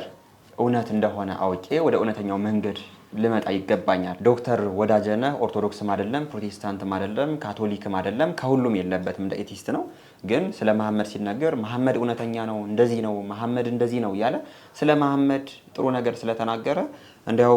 እውነት እንደሆነ አውቄ ወደ እውነተኛው መንገድ ልመጣ ይገባኛል። ዶክተር ወዳጀነህ ኦርቶዶክስም አይደለም፣ ፕሮቴስታንትም አይደለም፣ ካቶሊክም አይደለም፣ ከሁሉም የለበትም፣ እንደ ኤቲስት ነው። ግን ስለ መሐመድ ሲናገር መሐመድ እውነተኛ ነው፣ እንደዚህ ነው፣ መሐመድ እንደዚህ ነው እያለ ስለ መሐመድ ጥሩ ነገር ስለተናገረ እንዲያው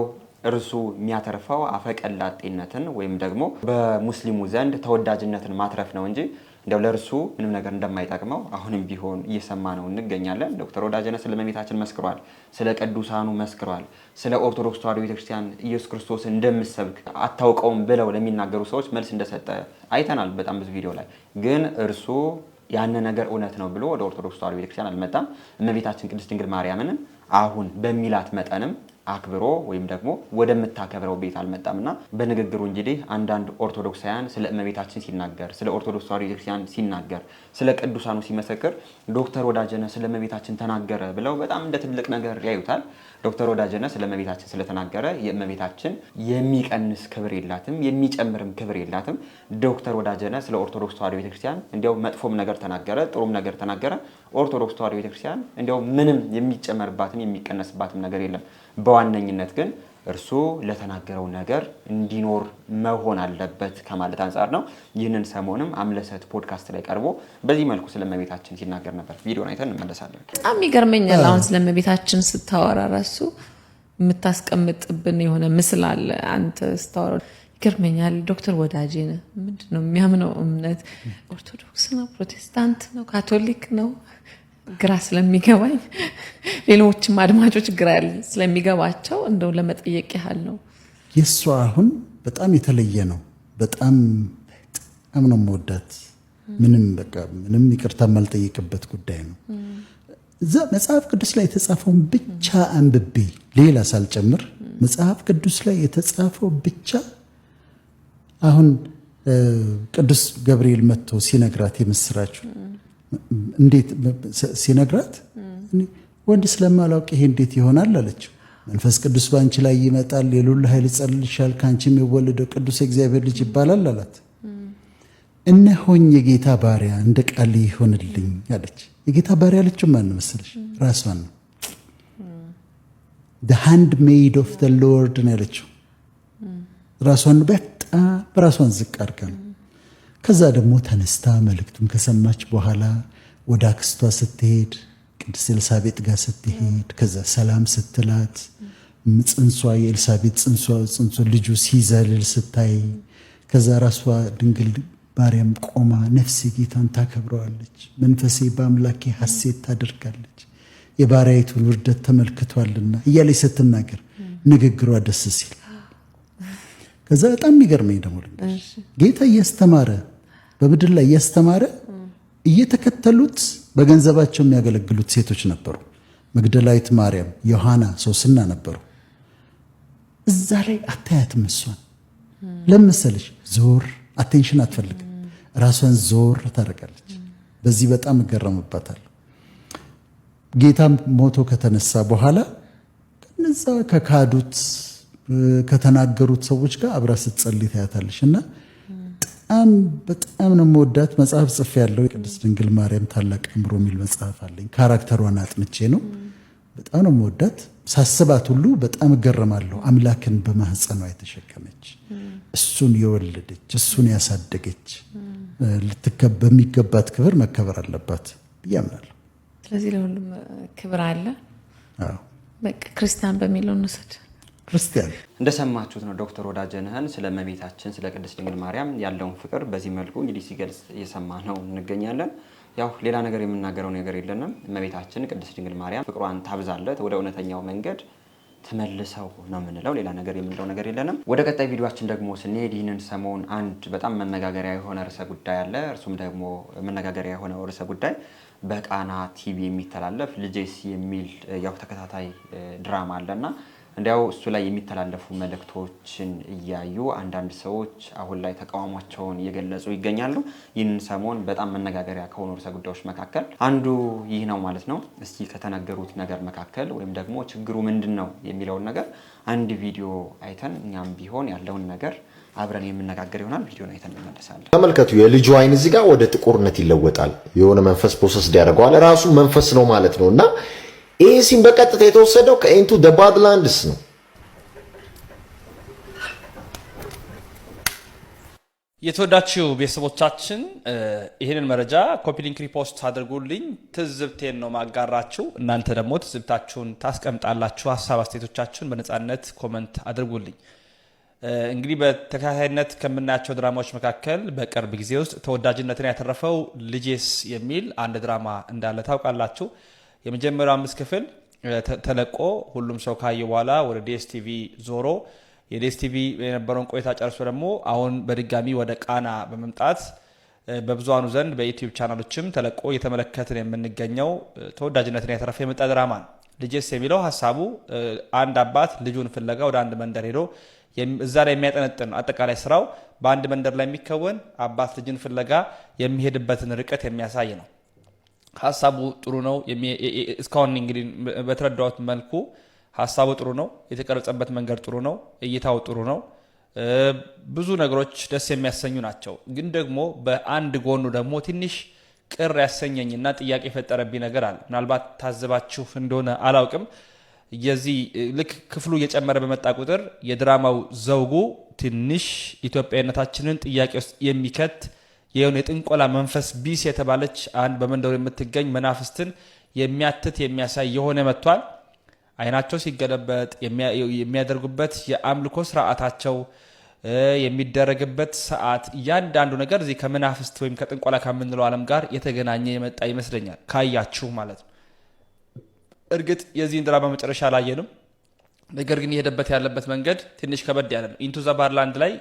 እርሱ የሚያተርፈው አፈቀላጤነትን ወይም ደግሞ በሙስሊሙ ዘንድ ተወዳጅነትን ማትረፍ ነው እንጂ እንደው ለእርሱ ምንም ነገር እንደማይጠቅመው አሁንም ቢሆን እየሰማ ነው እንገኛለን። ዶክተር ወዳጀነህ ስለ እመቤታችን መስክሯል፣ ስለ ቅዱሳኑ መስክሯል፣ ስለ ኦርቶዶክስ ተዋሕዶ ቤተክርስቲያን ኢየሱስ ክርስቶስ እንደምሰብክ አታውቀውም ብለው ለሚናገሩ ሰዎች መልስ እንደሰጠ አይተናል በጣም ብዙ ቪዲዮ ላይ። ግን እርሱ ያን ነገር እውነት ነው ብሎ ወደ ኦርቶዶክስ ተዋሕዶ ቤተክርስቲያን አልመጣም። እመቤታችን ቅድስት ድንግል ማርያምን አሁን በሚላት መጠንም አክብሮ ወይም ደግሞ ወደምታከብረው ቤት አልመጣምና በንግግሩ እንግዲህ አንዳንድ ኦርቶዶክሳውያን ስለ እመቤታችን ሲናገር፣ ስለ ኦርቶዶክስ ተዋሕዶ ቤተክርስቲያን ሲናገር፣ ስለ ቅዱሳኑ ሲመሰክር ዶክተር ወዳጀነህ ስለ እመቤታችን ተናገረ ብለው በጣም እንደ ትልቅ ነገር ያዩታል። ዶክተር ወዳጀነህ ስለ እመቤታችን ስለተናገረ የእመቤታችን የሚቀንስ ክብር የላትም፣ የሚጨምርም ክብር የላትም። ዶክተር ወዳጀነህ ስለ ኦርቶዶክስ ተዋሕዶ ቤተክርስቲያን እንዲያው መጥፎም ነገር ተናገረ፣ ጥሩም ነገር ተናገረ። ኦርቶዶክስ ተዋሕዶ ቤተክርስቲያን እንዲያው ምንም የሚጨመርባትም የሚቀነስባትም ነገር የለም። በዋነኝነት ግን እርሱ ለተናገረው ነገር እንዲኖር መሆን አለበት ከማለት አንፃር ነው። ይህንን ሰሞንም አምለሰት ፖድካስት ላይ ቀርቦ በዚህ መልኩ ስለእመቤታችን ሲናገር ነበር። ቪዲዮን አይተን እንመለሳለን። በጣም ይገርመኛል። አሁን ስለእመቤታችን ስታወራ ራሱ የምታስቀምጥብን የሆነ ምስል አለ። አንተ ስታወራ ይገርመኛል። ዶክተር ወዳጄ ነህ። ምንድነው የሚያምነው እምነት? ኦርቶዶክስ ነው? ፕሮቴስታንት ነው? ካቶሊክ ነው? ግራ ስለሚገባኝ ሌሎችም አድማጮች ግራ ስለሚገባቸው እንደው ለመጠየቅ ያህል ነው። የሷ አሁን በጣም የተለየ ነው። በጣም ነው የምወዳት። ምንም ይቅርታ የማልጠይቅበት ጉዳይ ነው። እዛ መጽሐፍ ቅዱስ ላይ የተጻፈውን ብቻ አንብቤ ሌላ ሳልጨምር መጽሐፍ ቅዱስ ላይ የተጻፈው ብቻ አሁን ቅዱስ ገብርኤል መጥቶ ሲነግራት የምስራችሁ እንዴት ሲነግራት ወንድ ስለማላውቅ ይሄ እንዴት ይሆናል አለችው። መንፈስ ቅዱስ ባንቺ ላይ ይመጣል፣ የልዑል ኃይል ይጸልልሻል፣ ካንቺም የወለደው ቅዱስ እግዚአብሔር ልጅ ይባላል አላት። እነሆኝ የጌታ ባሪያ እንደ ቃል ይሆንልኝ አለች። የጌታ ባሪያ አለችው ማን መሰለሽ? ራሷን ነው። the handmaid of the Lord ነው ያለችው። ራሷን በጣም ራሷን ዝቅ አድርጋ ነው። ከዛ ደግሞ ተነስታ መልእክቱን ከሰማች በኋላ ወደ አክስቷ ስትሄድ ቅድስት ኤልሳቤጥ ጋር ስትሄድ ከዛ ሰላም ስትላት ጽንሷ የኤልሳቤጥ ጽንሷ ልጁ ሲዘልል ስታይ ከዛ ራሷ ድንግል ማርያም ቆማ ነፍሴ ጌታን ታከብረዋለች፣ መንፈሴ በአምላኬ ሐሴት ታደርጋለች፣ የባሪያይቱን ውርደት ተመልክቷልና እያለች ስትናገር ንግግሯ ደስ ሲል ከዛ በጣም የሚገርመኝ ደግሞ ጌታ እያስተማረ በምድር ላይ እያስተማረ እየተከተሉት በገንዘባቸው የሚያገለግሉት ሴቶች ነበሩ። መግደላዊት ማርያም፣ ዮሐና፣ ሶስና ነበሩ። እዛ ላይ አታያትም። እሷን ለምሳሌ ዞር አቴንሽን አትፈልግም። ራሷን ዞር ታደርጋለች። በዚህ በጣም እገረምባታለሁ። ጌታም ሞቶ ከተነሳ በኋላ ከነዛ ከካዱት ከተናገሩት ሰዎች ጋር አብራ ስትጸልይ ታያታለች። እና በጣም ነው የምወዳት። መጽሐፍ ጽፌ ያለው የቅድስት ድንግል ማርያም ታላቅ አእምሮ የሚል መጽሐፍ አለኝ። ካራክተሯን አጥንቼ ነው። በጣም ነው የምወዳት። ሳስባት ሁሉ በጣም እገረማለሁ። አምላክን በማህፀኗ የተሸከመች፣ እሱን የወለደች፣ እሱን ያሳደገች በሚገባት ክብር መከበር አለባት ብዬ አምናለሁ። ስለዚህ ለሁሉም ክብር አለ። በቃ ክርስቲያን በሚለው እንውሰድ። ክርስቲያን እንደሰማችሁት ነው ዶክተር ወዳጄነህን ስለ እመቤታችን ስለ ቅድስት ድንግል ማርያም ያለውን ፍቅር በዚህ መልኩ እንግዲህ ሲገልጽ እየሰማነው እንገኛለን። ያው ሌላ ነገር የምናገረው ነገር የለንም። እመቤታችን ቅድስት ድንግል ማርያም ፍቅሯን ታብዛለት፣ ወደ እውነተኛው መንገድ ተመልሰው ነው የምንለው። ሌላ ነገር የምንለው ነገር የለንም። ወደ ቀጣይ ቪዲዮአችን ደግሞ ስንሄድ ይህንን ሰሞን አንድ በጣም መነጋገሪያ የሆነ ርዕሰ ጉዳይ አለ። እርሱም ደግሞ መነጋገሪያ የሆነው ርዕሰ ጉዳይ በቃና ቲቪ የሚተላለፍ ልጄስ የሚል ያው ተከታታይ ድራማ አለና እንዲያው እሱ ላይ የሚተላለፉ መልእክቶችን እያዩ አንዳንድ ሰዎች አሁን ላይ ተቃውሟቸውን እየገለጹ ይገኛሉ። ይህንን ሰሞን በጣም መነጋገሪያ ከሆኑ ርዕሰ ጉዳዮች መካከል አንዱ ይህ ነው ማለት ነው። እስቲ ከተነገሩት ነገር መካከል ወይም ደግሞ ችግሩ ምንድን ነው የሚለውን ነገር አንድ ቪዲዮ አይተን እኛም ቢሆን ያለውን ነገር አብረን የምነጋገር ይሆናል። ቪዲዮን አይተን እንመለሳለን። ተመልከቱ። የልጁ አይን እዚህ ጋር ወደ ጥቁርነት ይለወጣል። የሆነ መንፈስ ፕሮሰስ ያደርገዋል። ራሱ መንፈስ ነው ማለት ነው። እና ይህ ሲም በቀጥታ የተወሰደው ከኢንቱ ደ ባድላንድስ ነው። የተወዳችሁ ቤተሰቦቻችን ይህንን መረጃ ኮፒ ሊንክ ሪፖስት አድርጉልኝ። ትዝብቴን ነው ማጋራችሁ። እናንተ ደግሞ ትዝብታችሁን ታስቀምጣላችሁ። ሀሳብ አስተያየቶቻችሁን በነፃነት ኮመንት አድርጉልኝ። እንግዲህ በተከታታይነት ከምናያቸው ድራማዎች መካከል በቅርብ ጊዜ ውስጥ ተወዳጅነትን ያተረፈው ልጄስ የሚል አንድ ድራማ እንዳለ ታውቃላችሁ። የመጀመሪያው 5 ክፍል ተለቆ ሁሉም ሰው ካየ በኋላ ወደ ዲኤስቲቪ ዞሮ የዲኤስቲቪ የነበረውን ቆይታ ጨርሶ ደግሞ አሁን በድጋሚ ወደ ቃና በመምጣት በብዙሃኑ ዘንድ በዩቲዩብ ቻናሎችም ተለቆ እየተመለከትን የምንገኘው ተወዳጅነትን ያተረፈ የመጣ ድራማ ነው። ልጄስ የሚለው ሀሳቡ አንድ አባት ልጁን ፍለጋ ወደ አንድ መንደር ሄዶ እዛ ላይ የሚያጠነጥን ነው። አጠቃላይ ስራው በአንድ መንደር ላይ የሚከወን አባት ልጅን ፍለጋ የሚሄድበትን ርቀት የሚያሳይ ነው። ሀሳቡ ጥሩ ነው። እስካሁን እንግዲህ በተረዳሁት መልኩ ሀሳቡ ጥሩ ነው። የተቀረጸበት መንገድ ጥሩ ነው። እይታው ጥሩ ነው። ብዙ ነገሮች ደስ የሚያሰኙ ናቸው። ግን ደግሞ በአንድ ጎኑ ደግሞ ትንሽ ቅር ያሰኘኝና ጥያቄ የፈጠረብኝ ነገር አለ። ምናልባት ታዘባችሁ እንደሆነ አላውቅም። የዚህ ልክ ክፍሉ እየጨመረ በመጣ ቁጥር የድራማው ዘውጉ ትንሽ ኢትዮጵያዊነታችንን ጥያቄ ውስጥ የሚከት የሆነ የጥንቆላ መንፈስ ቢስ የተባለች አንድ በመንደሩ የምትገኝ መናፍስትን የሚያትት የሚያሳይ የሆነ መጥቷል። አይናቸው ሲገለበጥ የሚያደርጉበት የአምልኮ ስርዓታቸው የሚደረግበት ሰዓት እያንዳንዱ ነገር እዚህ ከመናፍስት ወይም ከጥንቆላ ከምንለው ዓለም ጋር የተገናኘ የመጣ ይመስለኛል ካያችሁ ማለት ነው። እርግጥ የዚህን ድራማ መጨረሻ አላየንም። ነገር ግን የሄደበት ያለበት መንገድ ትንሽ ከበድ ያለ ነው። ኢንቱ ዘ ባርላንድ ላይ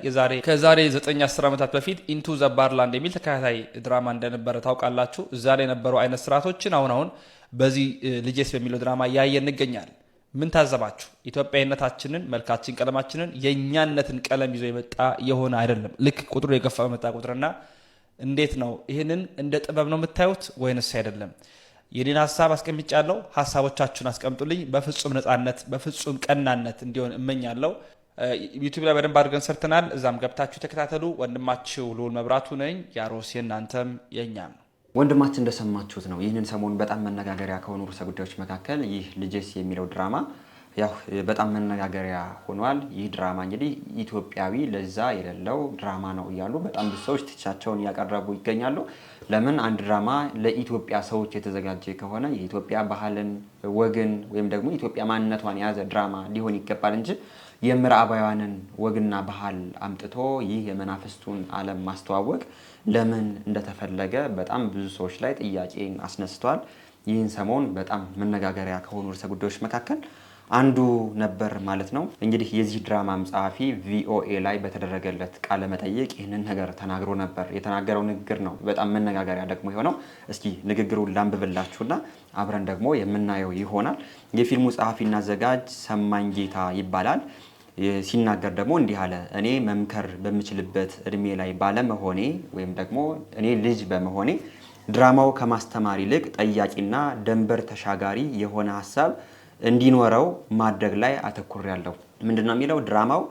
ከዛሬ 9-10 ዓመታት በፊት ኢንቱ ዘ ባርላንድ የሚል ተከታታይ ድራማ እንደነበረ ታውቃላችሁ። እዛ ላይ የነበሩ አይነት ስርዓቶችን አሁን በዚህ ልጄስ በሚለው ድራማ እያየን እንገኛለን። ምን ታዘባችሁ? ኢትዮጵያዊነታችንን፣ መልካችን፣ ቀለማችንን የኛነትን ቀለም ይዞ የመጣ የሆነ አይደለም። ልክ ቁጥሩ የገፋ በመጣ ቁጥርና እንዴት ነው ይህንን እንደ ጥበብ ነው የምታዩት ወይንስ አይደለም? የኔን ሀሳብ አስቀምጫለሁ። ሀሳቦቻችሁን አስቀምጡልኝ። በፍጹም ነፃነት በፍጹም ቀናነት እንዲሆን እመኛለሁ። ዩቲዩብ ላይ በደንብ አድርገን ሰርተናል። እዛም ገብታችሁ ተከታተሉ። ወንድማችሁ ልዑል መብራቱ ነኝ። ያሮስ የእናንተም የእኛም ነው። ወንድማችን እንደሰማችሁት ነው። ይህንን ሰሞን በጣም መነጋገሪያ ከሆኑ ርዕሰ ጉዳዮች መካከል ይህ ልጄስ የሚለው ድራማ ያው በጣም መነጋገሪያ ሆኗል። ይህ ድራማ እንግዲህ ኢትዮጵያዊ ለዛ የሌለው ድራማ ነው እያሉ በጣም ብዙ ሰዎች ትቻቸውን እያቀረቡ ይገኛሉ። ለምን አንድ ድራማ ለኢትዮጵያ ሰዎች የተዘጋጀ ከሆነ የኢትዮጵያ ባህልን፣ ወግን ወይም ደግሞ ኢትዮጵያ ማንነቷን የያዘ ድራማ ሊሆን ይገባል እንጂ የምዕራባውያንን ወግና ባህል አምጥቶ ይህ የመናፍስቱን ዓለም ማስተዋወቅ ለምን እንደተፈለገ በጣም ብዙ ሰዎች ላይ ጥያቄን አስነስቷል። ይህን ሰሞን በጣም መነጋገሪያ ከሆኑ ርዕሰ ጉዳዮች መካከል አንዱ ነበር ማለት ነው። እንግዲህ የዚህ ድራማም ጸሐፊ ቪኦኤ ላይ በተደረገለት ቃለ መጠይቅ ይህንን ነገር ተናግሮ ነበር። የተናገረው ንግግር ነው በጣም መነጋገሪያ ደግሞ የሆነው። እስኪ ንግግሩን ላንብብላችሁና አብረን ደግሞ የምናየው ይሆናል። የፊልሙ ጸሐፊና አዘጋጅ ሰማኝ ጌታ ይባላል። ሲናገር ደግሞ እንዲህ አለ። እኔ መምከር በምችልበት እድሜ ላይ ባለመሆኔ ወይም ደግሞ እኔ ልጅ በመሆኔ ድራማው ከማስተማር ይልቅ ጠያቂና ደንበር ተሻጋሪ የሆነ ሀሳብ እንዲኖረው ማድረግ ላይ አተኩሬያለሁ። ምንድነው የሚለው? ድራማው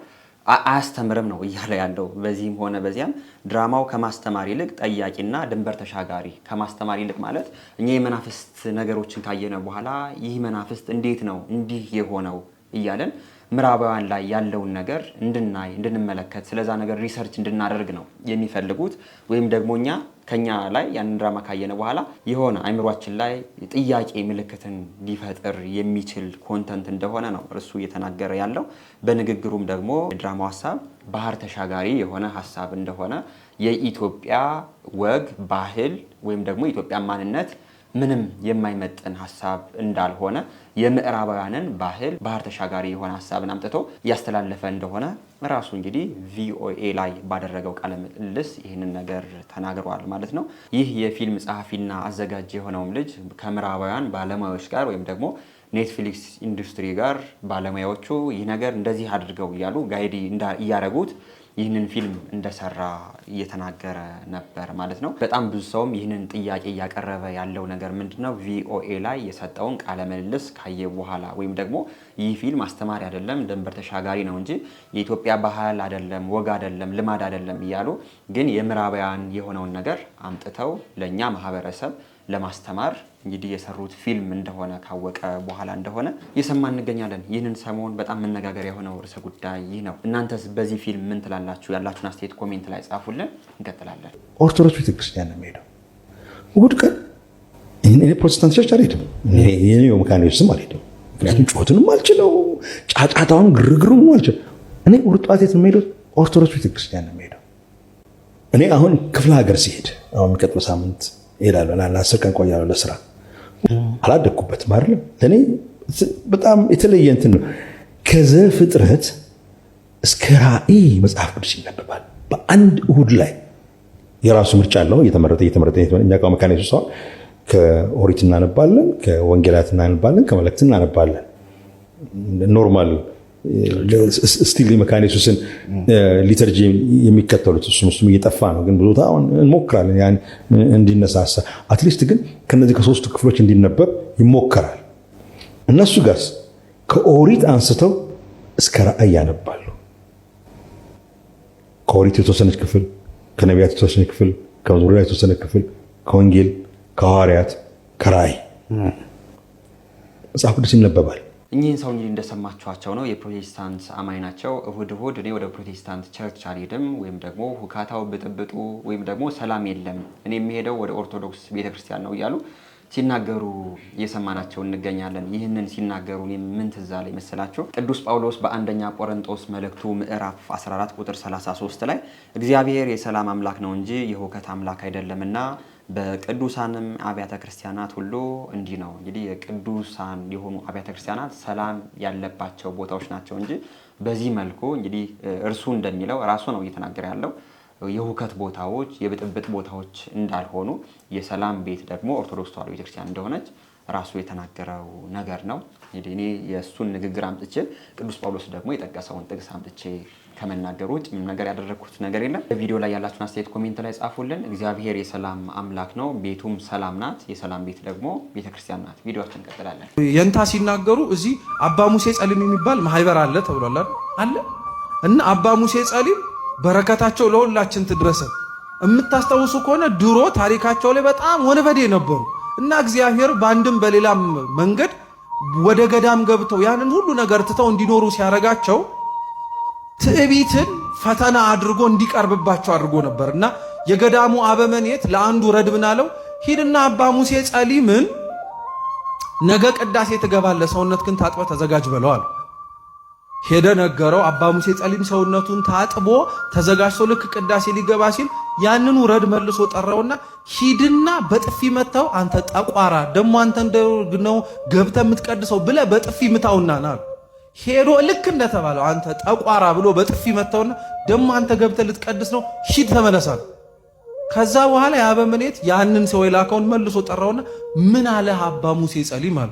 አያስተምርም ነው እያለ ያለው። በዚህም ሆነ በዚያም ድራማው ከማስተማር ይልቅ ጠያቂና ድንበር ተሻጋሪ። ከማስተማር ይልቅ ማለት እኛ የመናፍስት ነገሮችን ካየነ በኋላ ይህ መናፍስት እንዴት ነው እንዲህ የሆነው እያለን ምዕራባውያን ላይ ያለውን ነገር እንድናይ እንድንመለከት ስለዛ ነገር ሪሰርች እንድናደርግ ነው የሚፈልጉት። ወይም ደግሞ ከኛ ላይ ያን ድራማ ካየነ በኋላ የሆነ አይምሯችን ላይ ጥያቄ ምልክትን ሊፈጥር የሚችል ኮንተንት እንደሆነ ነው እርሱ እየተናገረ ያለው። በንግግሩም ደግሞ የድራማው ሀሳብ ባህር ተሻጋሪ የሆነ ሀሳብ እንደሆነ፣ የኢትዮጵያ ወግ ባህል ወይም ደግሞ የኢትዮጵያ ማንነት ምንም የማይመጥን ሀሳብ እንዳልሆነ፣ የምዕራባውያንን ባህል ባህር ተሻጋሪ የሆነ ሀሳብን አምጥቶ እያስተላለፈ እንደሆነ ራሱ እንግዲህ ቪኦኤ ላይ ባደረገው ቃለ ምልልስ ይህንን ነገር ተናግሯል ማለት ነው። ይህ የፊልም ጸሐፊና አዘጋጅ የሆነውም ልጅ ከምዕራባውያን ባለሙያዎች ጋር ወይም ደግሞ ኔትፍሊክስ ኢንዱስትሪ ጋር ባለሙያዎቹ ይህ ነገር እንደዚህ አድርገው እያሉ ጋይድ እያደረጉት ይህንን ፊልም እንደሰራ እየተናገረ ነበር ማለት ነው። በጣም ብዙ ሰውም ይህንን ጥያቄ እያቀረበ ያለው ነገር ምንድነው? ቪኦኤ ላይ የሰጠውን ቃለ ምልልስ ካየ በኋላ ወይም ደግሞ ይህ ፊልም አስተማሪ አይደለም፣ ድንበር ተሻጋሪ ነው እንጂ የኢትዮጵያ ባህል አይደለም፣ ወግ አይደለም፣ ልማድ አይደለም እያሉ ግን የምዕራባውያን የሆነውን ነገር አምጥተው ለኛ ማህበረሰብ ለማስተማር እንግዲህ የሰሩት ፊልም እንደሆነ ካወቀ በኋላ እንደሆነ እየሰማን እንገኛለን። ይህንን ሰሞን በጣም መነጋገሪያ የሆነው ርዕሰ ጉዳይ ይህ ነው። እናንተስ በዚህ ፊልም ምን ትላላችሁ? ያላችሁን አስተያየት ኮሜንት ላይ ጻፉልን። እንቀጥላለን። ኦርቶዶክስ ቤተክርስቲያን ነው የምሄደው። እሑድ ቀን እኔ ፕሮቴስታንት ቸርች አልሄድም። እኔ መካኒዎስም አልሄድም። ምክንያቱም ጩኸቱንም አልችለው፣ ጫጫታውን ግርግሩም አልችለው። እኔ እሑድ ጠዋት የት ነው የምሄደው? ኦርቶዶክስ ቤተክርስቲያን ነው የምሄደው። እኔ አሁን ክፍለ ሀገር ሲሄድ አሁን የሚቀጥለው ሳምንት እሄዳለሁ። ለ10 ቀን ቆያለሁ ለስራ። አላደግኩበትም አይደለም። ለእኔ በጣም የተለየ እንትን ነው። ከዘፍጥረት እስከ ራእይ መጽሐፍ ቅዱስ ይነበባል በአንድ እሑድ ላይ። የራሱ ምርጫ አለው። እየተመረጠ እኛ ቃ መካኒሱ ሰው ከኦሪት እናነባለን፣ ከወንጌላት እናነባለን፣ ከመልእክት እናነባለን። ኖርማል ስቲል መካኒሱስን ሊተርጂ የሚከተሉት እሱም እየጠፋ ነው። ግን ብዙ አሁን እንሞክራለን ያን እንዲነሳሳ አትሊስት ግን ከነዚህ ከሶስቱ ክፍሎች እንዲነበብ ይሞከራል። እነሱ ጋርስ ከኦሪት አንስተው እስከ ራእይ ያነባሉ። ከኦሪት የተወሰነች ክፍል፣ ከነቢያት የተወሰነች ክፍል፣ ከመዝሙር የተወሰነ ክፍል፣ ከወንጌል፣ ከሐዋርያት፣ ከራእይ መጽሐፍ ቅዱስ ይነበባል። እኚህን ሰው እንግዲህ እንደሰማችኋቸው ነው የፕሮቴስታንት አማኝ ናቸው። እሁድ እኔ ወደ ፕሮቴስታንት ቸርች አልሄድም ወይም ደግሞ ሁካታው ብጥብጡ ወይም ደግሞ ሰላም የለም እኔ የሚሄደው ወደ ኦርቶዶክስ ቤተክርስቲያን ነው እያሉ ሲናገሩ እየሰማናቸው እንገኛለን። ይህንን ሲናገሩ ምን ትዝ አለኝ መሰላችሁ? ቅዱስ ጳውሎስ በአንደኛ ቆሮንቶስ መልእክቱ ምዕራፍ 14 ቁጥር 33 ላይ እግዚአብሔር የሰላም አምላክ ነው እንጂ የሁከት አምላክ አይደለምና በቅዱሳንም አብያተ ክርስቲያናት ሁሉ እንዲህ ነው። እንግዲህ የቅዱሳን የሆኑ አብያተ ክርስቲያናት ሰላም ያለባቸው ቦታዎች ናቸው እንጂ በዚህ መልኩ እንግዲህ እርሱ እንደሚለው ራሱ ነው እየተናገረ ያለው የሁከት ቦታዎች የብጥብጥ ቦታዎች እንዳልሆኑ የሰላም ቤት ደግሞ ኦርቶዶክስ ተዋሕዶ ቤተክርስቲያን እንደሆነች ራሱ የተናገረው ነገር ነው። እንግዲህ እኔ የእሱን ንግግር አምጥቼ ቅዱስ ጳውሎስ ደግሞ የጠቀሰውን ጥቅስ አምጥቼ ከመናገሩ ውጭ ምንም ነገር ያደረኩት ነገር የለም። በቪዲዮ ላይ ያላችሁን አስተያየት ኮሜንት ላይ ጻፉልን። እግዚአብሔር የሰላም አምላክ ነው፣ ቤቱም ሰላም ናት። የሰላም ቤት ደግሞ ቤተክርስቲያን ናት። ቪዲዮአችን እንቀጥላለን። የንታ ሲናገሩ እዚህ አባ ሙሴ ጸሊም የሚባል ማህበር አለ ተብሏል አለ እና አባ ሙሴ ጸሊም በረከታቸው ለሁላችን ትድረሰ። የምታስታውሱ ከሆነ ድሮ ታሪካቸው ላይ በጣም ወንበዴ ነበሩ እና እግዚአብሔር በአንድም በሌላም መንገድ ወደ ገዳም ገብተው ያንን ሁሉ ነገር ትተው እንዲኖሩ ሲያረጋቸው ትዕቢትን ፈተና አድርጎ እንዲቀርብባቸው አድርጎ ነበር እና የገዳሙ አበመኔት ለአንዱ ረድብን አለው ሂድና አባ ሙሴ ጸሊምን ነገ ቅዳሴ ትገባለህ፣ ሰውነት ግን ታጥበ ተዘጋጅ በለዋል። ሄደ ነገረው። አባ ሙሴ ጸሊም ሰውነቱን ታጥቦ ተዘጋጅቶ ልክ ቅዳሴ ሊገባ ሲል ያንኑ ረድ መልሶ ጠራውና ሂድና በጥፊ መታው፣ አንተ ጠቋራ ደሞ አንተ እንደው ገብተ የምትቀድሰው ብለ በጥፊ ምታውና ናል። ሄዶ ልክ እንደተባለው አንተ ጠቋራ ብሎ በጥፊ መታውና ደሞ አንተ ገብተ ልትቀድስ ነው ሂድ ተመለሳል። ከዛ በኋላ የአበምኔት ያንን ሰው የላከውን መልሶ ጠራውና ምን አለ አባ ሙሴ ጸሊም አለ።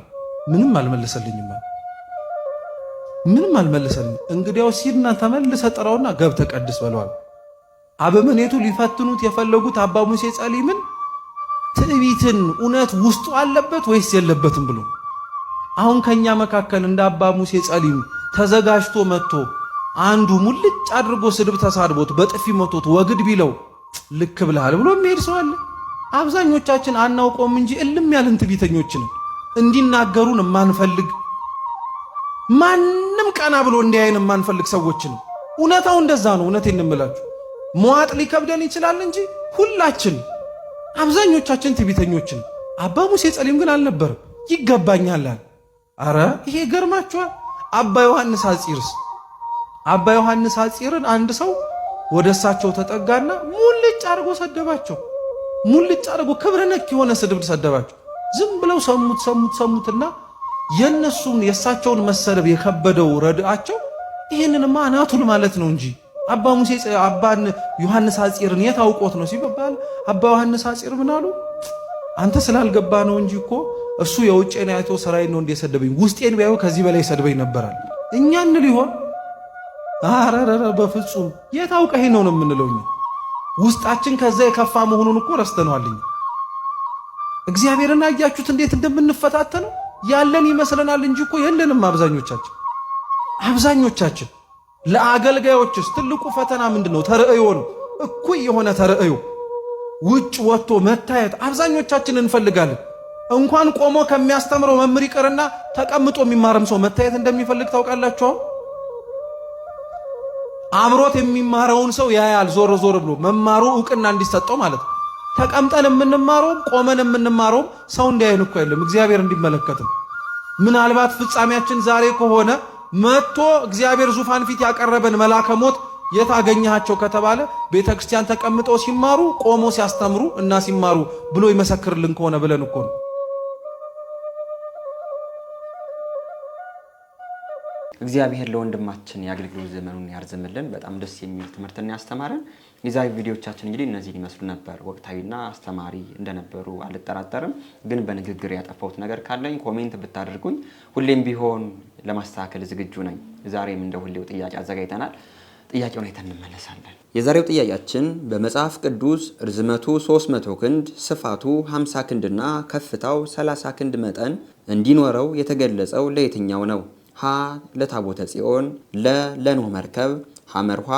ምንም አልመለሰልኝም አለ። ምንም አልመለሰልኝ። እንግዲያው ሲድና ተመልሰ ጠራውና ገብተ ቀድስ በለዋል። አበምኔቱ ሊፈትኑት የፈለጉት አባ ሙሴ ጸሊምን ትዕቢትን እውነት ውስጡ አለበት ወይስ የለበትም ብሎ አሁን ከኛ መካከል እንደ አባ ሙሴ ጸሊም ተዘጋጅቶ መጥቶ አንዱ ሙልጭ አድርጎ ስድብ ተሳድቦት በጥፊ መቶት ወግድ ቢለው ልክ ብለሃል ብሎ የሚሄድ ሰው አለ? አብዛኞቻችን አናውቀውም እንጂ እልም ያልን ትዕቢተኞችን እንዲናገሩን የማንፈልግ ማንም ቀና ብሎ እንዲያይን የማንፈልግ ሰዎችን እውነታው እንደዛ ነው። እውነቴን እንምላችሁ መዋጥ ሊከብደን ይችላል እንጂ ሁላችን አብዛኞቻችን ትዕቢተኞችን። አባ ሙሴ ጸሊም ግን አልነበረም። ይገባኛል አለ። አረ ይሄ ገርማችኋል። አባ ዮሐንስ አጺርስ አባ ዮሐንስ አጺርን አንድ ሰው ወደ እሳቸው ተጠጋና ሙልጭ አድርጎ ሰደባቸው። ሙልጭ አድርጎ ክብረ ነክ የሆነ ስድብ ሰደባቸው። ዝም ብለው ሰሙትና የነሱን የእሳቸውን መሰደብ የከበደው ረድአቸው ይህንንማ አናቱን ማለት ነው እንጂ አባ ሙሴ አባን ዮሐንስ አጺርን የታውቆት ነው ሲባል አባ ዮሐንስ አጺር ምን አሉ? አንተ ስላልገባ ነው እንጂ እኮ እሱ የውጭን አይቶ ሰራይ ነው እንደሰደበኝ ውስጤን ቢያዩ ከዚህ በላይ ሰድበኝ ነበራል። እኛን ሊሆን አረረረ በፍጹም የታውቀህ ነው የምንለው። ውስጣችን ከዛ የከፋ መሆኑን እኮ ረስተነዋል። እግዚአብሔርን አያችሁት እንዴት እንደምንፈታተነው ያለን ይመስለናል እንጂ እኮ የለንም። አብዛኞቻችን ለአገልጋዮችስ ትልቁ ፈተና ምንድነው? ተርእዮ ነው። እኩይ የሆነ ተርእዮ ውጭ ወጥቶ መታየት አብዛኞቻችን እንፈልጋለን። እንኳን ቆሞ ከሚያስተምረው መምህር ይቀርና ተቀምጦ የሚማርም ሰው መታየት እንደሚፈልግ ታውቃላችሁ። አብሮት የሚማረውን ሰው ያያል ዞር ዞር ብሎ መማሩ ዕውቅና እንዲሰጠው ማለት ነው። ተቀምጠን የምንማረውም ቆመን የምንማረውም ሰው እንዲያይን እኮ የለም፣ እግዚአብሔር እንዲመለከትም። ምናልባት ፍጻሜያችን ዛሬ ከሆነ መጥቶ እግዚአብሔር ዙፋን ፊት ያቀረበን መልአከ ሞት የት አገኘሃቸው ከተባለ ቤተክርስቲያን ተቀምጠው ሲማሩ ቆሞ ሲያስተምሩ እና ሲማሩ ብሎ ይመሰክርልን ከሆነ ብለን እኮ ነው። እግዚአብሔር ለወንድማችን የአገልግሎት ዘመኑን ያርዝምልን። በጣም ደስ የሚል ትምህርትን ያስተማረን። የዛሬ ቪዲዮቻችን እንግዲህ እነዚህን ይመስሉ ነበር። ወቅታዊና አስተማሪ እንደነበሩ አልጠራጠርም። ግን በንግግር ያጠፋሁት ነገር ካለኝ ኮሜንት ብታደርጉኝ ሁሌም ቢሆን ለማስተካከል ዝግጁ ነኝ። ዛሬም እንደ ሁሌው ጥያቄ አዘጋጅተናል። ጥያቄውን አይተን እንመለሳለን። የዛሬው ጥያቄያችን በመጽሐፍ ቅዱስ ርዝመቱ 300 ክንድ ስፋቱ 50 ክንድና ከፍታው 30 ክንድ መጠን እንዲኖረው የተገለጸው ለየትኛው ነው? ሀ ለታቦተ ጽዮን፣ ለ ለኖህ መርከብ፣ ሐመርኋ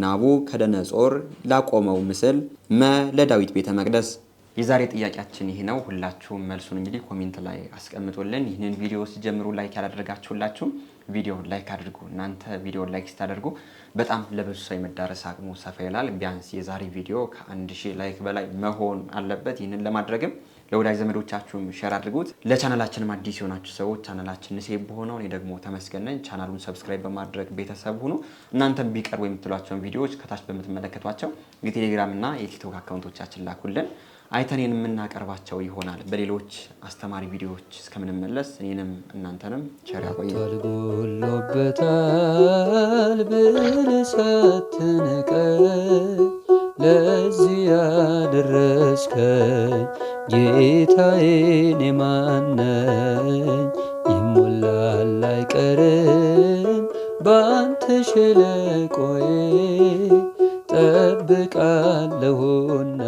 ናቡከደነጾር ላቆመው ምስል፣ መ ለዳዊት ቤተ መቅደስ። የዛሬ ጥያቄያችን ይሄ ነው። ሁላችሁም መልሱን እንግዲህ ኮሜንት ላይ አስቀምጡልን። ይህንን ቪዲዮ ሲጀምሩ ላይክ ያላደረጋችሁላችሁም ቪዲዮ ላይክ አድርጉ። እናንተ ቪዲዮ ላይክ ስታደርጉ በጣም ለብዙ ሰው የመዳረስ አቅሙ ሰፋ ይላል። ቢያንስ የዛሬ ቪዲዮ ከ1000 ላይክ በላይ መሆን አለበት። ይህንን ለማድረግም ለወዳጅ ዘመዶቻችሁም ሼር አድርጉት። ለቻናላችንም አዲስ የሆናችሁ ሰዎች ቻናላችን ንሴብ ሆነው እኔ ደግሞ ተመስገን ነኝ። ቻናሉን ሰብስክራይብ በማድረግ ቤተሰብ ሁኑ። እናንተም ቢቀርቡ የምትሏቸውን ቪዲዮዎች ከታች በምትመለከቷቸው የቴሌግራም እና የቲክቶክ አካውንቶቻችን ላኩልን። አይተን የምናቀርባቸው ይሆናል። በሌሎች አስተማሪ ቪዲዮዎች እስከምንመለስ እኔንም እናንተንም ቸር ያቆየን። ተልጎሎበታል ብለሰትንቀኝ ለዚህ ያደረስከኝ ጌታዬን የማነኝ ይሞላል አይቀርም ባንተ ሸለቆዬ ጠብቃለሁና